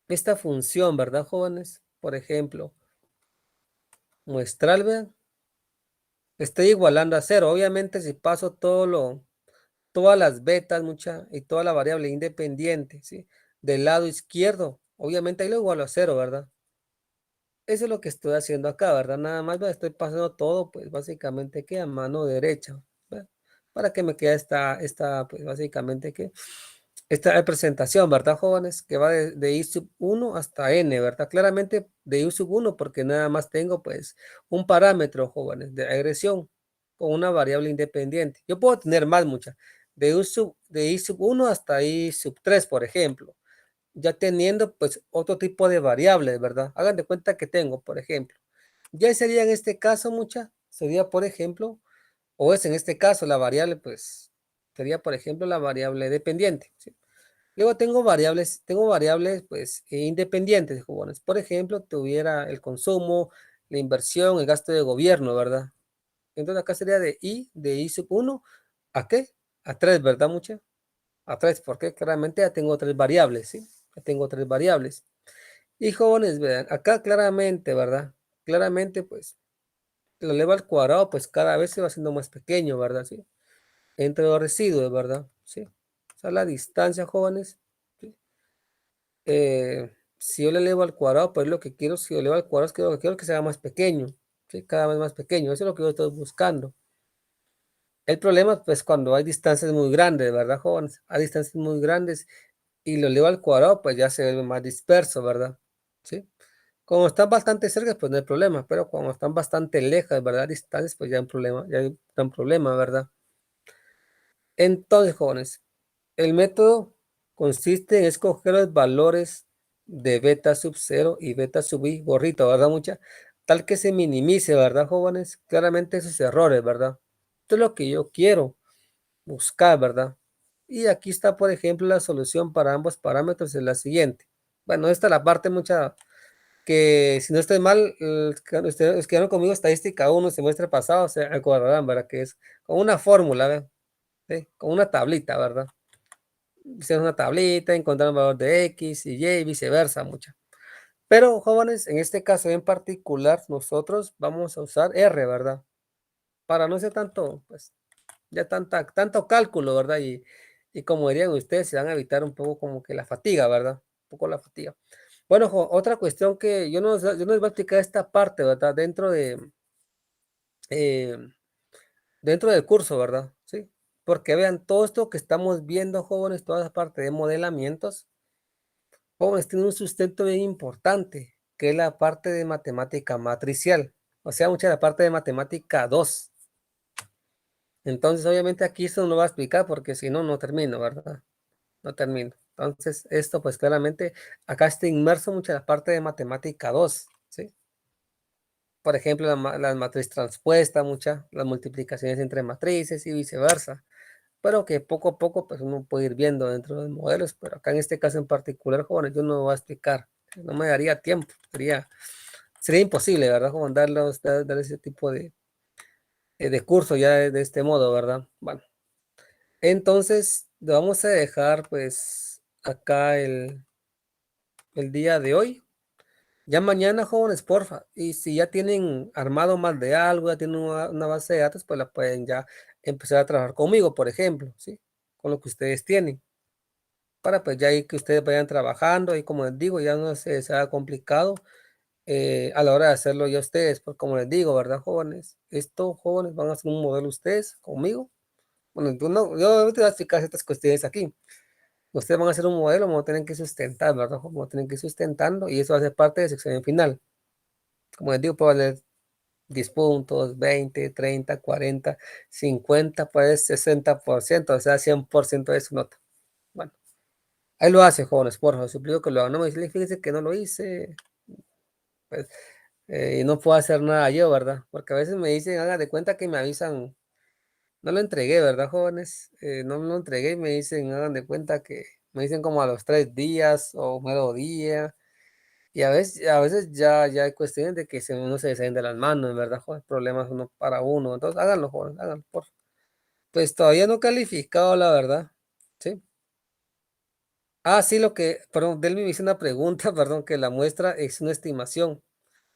Speaker 1: esta función, ¿verdad, jóvenes? Por ejemplo, muestral, vean, estoy igualando a cero. Obviamente, si paso todas las betas, y toda la variable independiente, ¿sí? Del lado izquierdo, obviamente ahí lo igualo a cero, ¿verdad? Eso es lo que estoy haciendo acá, ¿verdad? Nada más estoy pasando todo, pues básicamente que a mano derecha, ¿verdad? Para que me quede pues básicamente que esta representación, ¿verdad, jóvenes? Que va de i sub 1 hasta n, ¿verdad? Claramente de i sub 1 porque nada más tengo pues un parámetro, jóvenes, de regresión con una variable independiente. Yo puedo tener más, de i sub 1 hasta i sub 3, por ejemplo, ya teniendo pues otro tipo de variables, ¿verdad? Hagan de cuenta que tengo, por ejemplo, ya sería en este caso sería por ejemplo, o es en este caso la variable pues, sería por ejemplo la variable dependiente, ¿sí? Luego tengo variables pues independientes, jóvenes. Por ejemplo, tuviera el consumo, la inversión, el gasto de gobierno, ¿verdad? Entonces acá sería de I sub 1, ¿a qué? A 3, ¿verdad, mucha? A 3, porque claramente ya tengo 3 variables, ¿sí? Ya tengo 3 variables. Y jóvenes, vean, acá claramente, ¿verdad? Claramente, pues, lo eleva al cuadrado, pues cada vez se va haciendo más pequeño, ¿verdad? ¿Sí? Entre los residuos, ¿verdad? ¿Sí? O sea, la distancia, jóvenes. ¿Sí? Si yo le elevo al cuadrado, pues lo que quiero, si yo elevo al cuadrado, es que lo que quiero es que sea más pequeño, ¿sí? Cada vez más pequeño. Eso es lo que yo estoy buscando. El problema, pues, cuando hay distancias muy grandes, ¿verdad, jóvenes? Hay distancias muy grandes y lo elevo al cuadrado, pues ya se vuelve más disperso, ¿verdad? ¿Sí? Como están bastante cerca, pues no hay problema, pero cuando están bastante lejos, ¿verdad? Distancias, pues ya hay un problema, ya hay un problema, ¿verdad? Entonces, jóvenes, el método consiste en escoger los valores de beta sub 0 y beta sub i, gorrito, ¿verdad? Mucha, tal que se minimice, ¿verdad, jóvenes? Claramente esos errores, ¿verdad? Esto es lo que yo quiero buscar, ¿verdad? Y aquí está, por ejemplo, la solución para ambos parámetros es la siguiente. Bueno, esta es la parte mucha que, si no estoy mal, ustedes quedaron conmigo estadística 1, semestre pasado, se acordarán, ¿verdad? Que es con una fórmula, ¿verdad? ¿Sí? Con una tablita, ¿verdad? Hicieron una tablita, encontraron el valor de X y Y y viceversa, mucha. Pero, jóvenes, en este caso en particular, nosotros vamos a usar R, ¿verdad? Para no hacer tanto, pues, ya tanto cálculo, ¿verdad? Y como dirían ustedes, se van a evitar un poco como que la fatiga, ¿verdad? Un poco la fatiga. Bueno, otra cuestión que yo no les voy a explicar esta parte, ¿verdad? Eh, dentro del curso, ¿verdad? Sí. Porque vean, todo esto que estamos viendo, jóvenes, toda esa parte de modelamientos, jóvenes, tiene un sustento bien importante, que es la parte de matemática matricial. O sea, mucha de la parte de matemática 2. Entonces, obviamente aquí esto no lo voy a explicar porque si no, no termino, ¿verdad? No termino. Entonces, esto pues claramente, acá está inmerso mucha la parte de matemática 2, ¿sí? Por ejemplo, la matriz transpuesta, las multiplicaciones entre matrices y viceversa. Pero que poco a poco pues uno puede ir viendo dentro de los modelos, pero acá en este caso en particular, jóvenes, yo no lo voy a explicar. No me daría tiempo, sería imposible, ¿verdad? Como dar ese tipo de curso ya de este modo, ¿verdad? Bueno, entonces vamos a dejar pues acá el día de hoy. Ya mañana, jóvenes, porfa. Y si ya tienen armado más de algo, ya tienen una base de datos, pues la pueden ya empezar a trabajar conmigo, por ejemplo, ¿sí? Con lo que ustedes tienen. Para pues ya ahí que ustedes vayan trabajando y como les digo, ya no se haga complicado a la hora de hacerlo ya ustedes, porque como les digo, ¿verdad, jóvenes? Estos jóvenes van a hacer un modelo ustedes conmigo. Bueno, yo obviamente voy a explicar ciertas cuestiones aquí. Ustedes van a hacer un modelo, como tienen que sustentar, ¿verdad? Como tienen que ir sustentando y eso va a ser parte de su examen final. Como les digo, puedo valer 10 puntos, 20, 30, 40, 50, pues 60%, o sea, 100% de su nota. Bueno, ahí lo hace, jóvenes, por favor, suplico que lo hagan. No me dicen, fíjense que no lo hice, pues, y no puedo hacer nada yo, ¿verdad? Porque a veces me dicen, haga de cuenta que me avisan, no lo entregué, ¿verdad, jóvenes? No lo entregué y me dicen, hagan de cuenta que me dicen como a los 3 días o mero día. Y a veces ya hay cuestiones de que uno se salen de las manos, ¿verdad? Joder, problemas uno para uno. Entonces, háganlo, jóvenes, háganlo, por favor. Pues todavía no he calificado, la verdad. ¿Sí? Ah, sí, perdón, Delmi me hizo una pregunta, perdón, que la muestra es una estimación.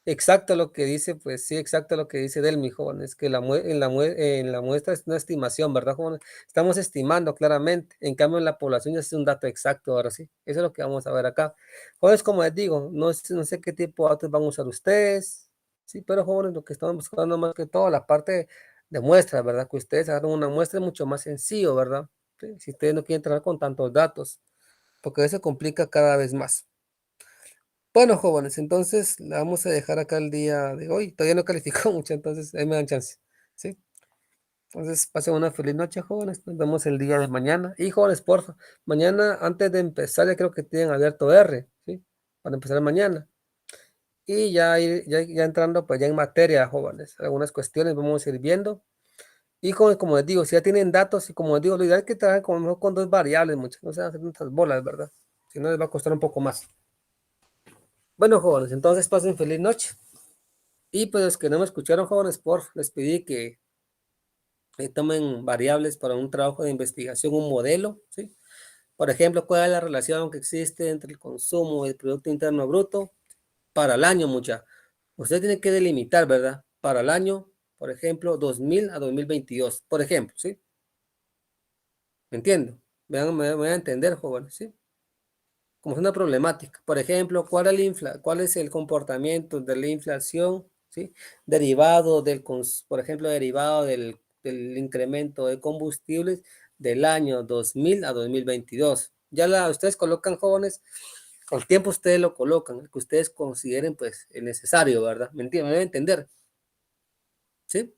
Speaker 1: Exacto lo que dice, pues sí, exacto lo que dice Delmi, jóvenes, que en la muestra es una estimación, ¿verdad, jóvenes? Estamos estimando claramente, en cambio en la población ya es un dato exacto, ahora sí, eso es lo que vamos a ver acá. Jóvenes, como les digo, no sé qué tipo de datos van a usar ustedes, sí, pero jóvenes, lo que estamos buscando más que todo, la parte de muestra, ¿verdad? Que ustedes hagan una muestra mucho más sencillo, ¿verdad? Sí, si ustedes no quieren trabajar con tantos datos, porque eso complica cada vez más. Bueno, jóvenes, entonces la vamos a dejar acá el día de hoy. Todavía no calificó mucho, entonces ahí me dan chance. ¿Sí? Entonces, pasen una feliz noche, jóvenes. Nos vemos el día de mañana. Y jóvenes, porfa, mañana antes de empezar, ya creo que tienen abierto R, ¿sí? Para empezar mañana. Y ya entrando, pues ya en materia, jóvenes. Algunas cuestiones vamos a ir viendo. Y como les digo, si ya tienen datos, y como les digo, lo ideal es que trabajen como mejor con dos variables, muchas. No se van a hacer tantas bolas, ¿verdad? Si no, les va a costar un poco más. Bueno, jóvenes, entonces pasen feliz noche. Y pues los que no me escucharon, jóvenes, les pedí que tomen variables para un trabajo de investigación, un modelo, ¿sí? Por ejemplo, ¿cuál es la relación que existe entre el consumo y el Producto Interno Bruto para el año, mucha? Usted tiene que delimitar, ¿verdad? Para el año, por ejemplo, 2000 a 2022, por ejemplo, ¿sí? ¿Me entiendo? Me voy a entender, jóvenes, ¿sí? Como es una problemática. Por ejemplo, ¿cuál es el comportamiento de la inflación, ¿sí? Derivado por ejemplo, derivado del incremento de combustibles del año 2000 a 2022. Ustedes colocan, jóvenes, con el tiempo ustedes lo colocan, el que ustedes consideren, pues, el necesario, ¿verdad? ¿Me entienden? ¿Me deben entender? ¿Sí?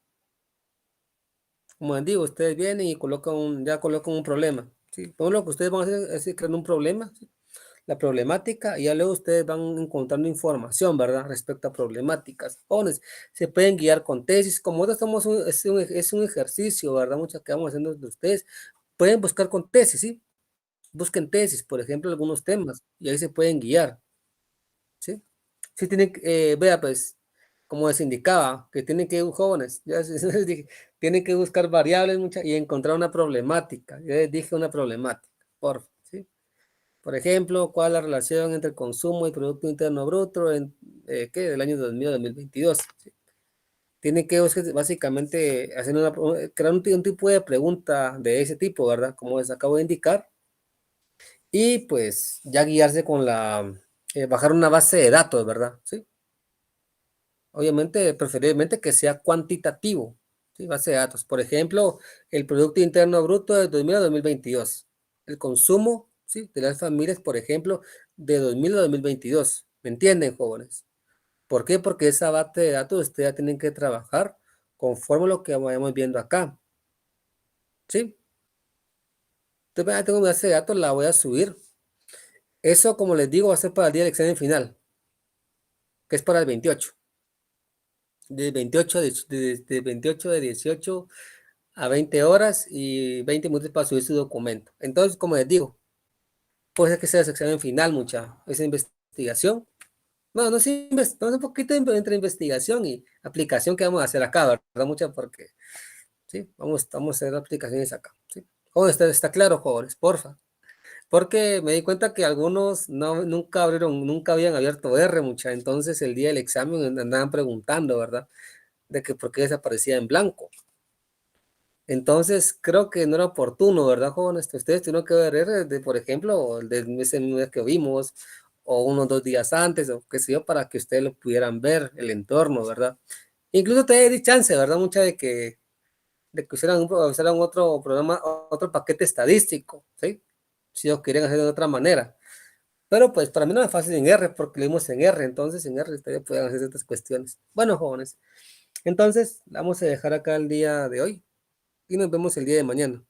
Speaker 1: Como les digo, ustedes vienen y ya colocan un problema, ¿sí? Todo lo que ustedes van a hacer es crear un problema, ¿sí? La problemática y ya luego ustedes van encontrando información, ¿verdad? Respecto a problemáticas. Jóvenes, se pueden guiar con tesis, como nosotros es un ejercicio, ¿verdad? Muchas que vamos haciendo de ustedes. Pueden buscar con tesis, ¿sí? Busquen tesis, por ejemplo, algunos temas, y ahí se pueden guiar, ¿sí? Sí tienen, vea, pues, como les indicaba, que tienen que, jóvenes, ya les dije, tienen que buscar variables y encontrar una problemática. Ya les dije una problemática, por favor, ¿sí? Por ejemplo, ¿cuál es la relación entre el consumo y Producto Interno Bruto del año 2000 a 2022? ¿Sí? Tiene que básicamente crear un tipo de pregunta de ese tipo, ¿verdad? Como les acabo de indicar. Y pues ya guiarse con bajar una base de datos, ¿verdad? ¿Sí? Obviamente, preferiblemente que sea cuantitativo, ¿sí? Base de datos. Por ejemplo, el Producto Interno Bruto de 2000 a 2022. El consumo, ¿sí? De las familias, por ejemplo, de 2000 a 2022. ¿Me entienden, jóvenes? ¿Por qué? Porque esa base de datos ustedes ya tienen que trabajar conforme a lo que vayamos viendo acá, ¿sí? Entonces, ya tengo mi base de datos, la voy a subir. Eso, como les digo, va a ser para el día del examen final, que es para el 28. De 28 de 18 a 20 horas y 20 minutos para subir su documento. Entonces, como les digo, puede ser que sea su examen final, esa investigación. No, no es un poquito entre investigación y aplicación que vamos a hacer acá, ¿verdad? Mucha porque, sí, vamos a hacer aplicaciones acá, ¿sí? Joder, está claro, jóvenes, porfa. Porque me di cuenta que algunos nunca habían abierto R, entonces el día del examen andaban preguntando, ¿verdad? De que por qué desaparecía en blanco. Entonces, creo que no era oportuno, ¿verdad, jóvenes? Ustedes tuvieron que ver, por ejemplo, el de ese mes que vimos, o unos 2 días antes, o qué sé yo, para que ustedes lo pudieran ver, el entorno, ¿verdad? Incluso te di chance, ¿verdad? Mucha de que usaran otro programa, otro paquete estadístico, ¿sí? Si lo querían hacer de otra manera. Pero pues para mí no es fácil en R, porque lo vimos en R, entonces en R ustedes pueden hacer estas cuestiones. Bueno, jóvenes, entonces vamos a dejar acá el día de hoy y nos vemos el día de mañana.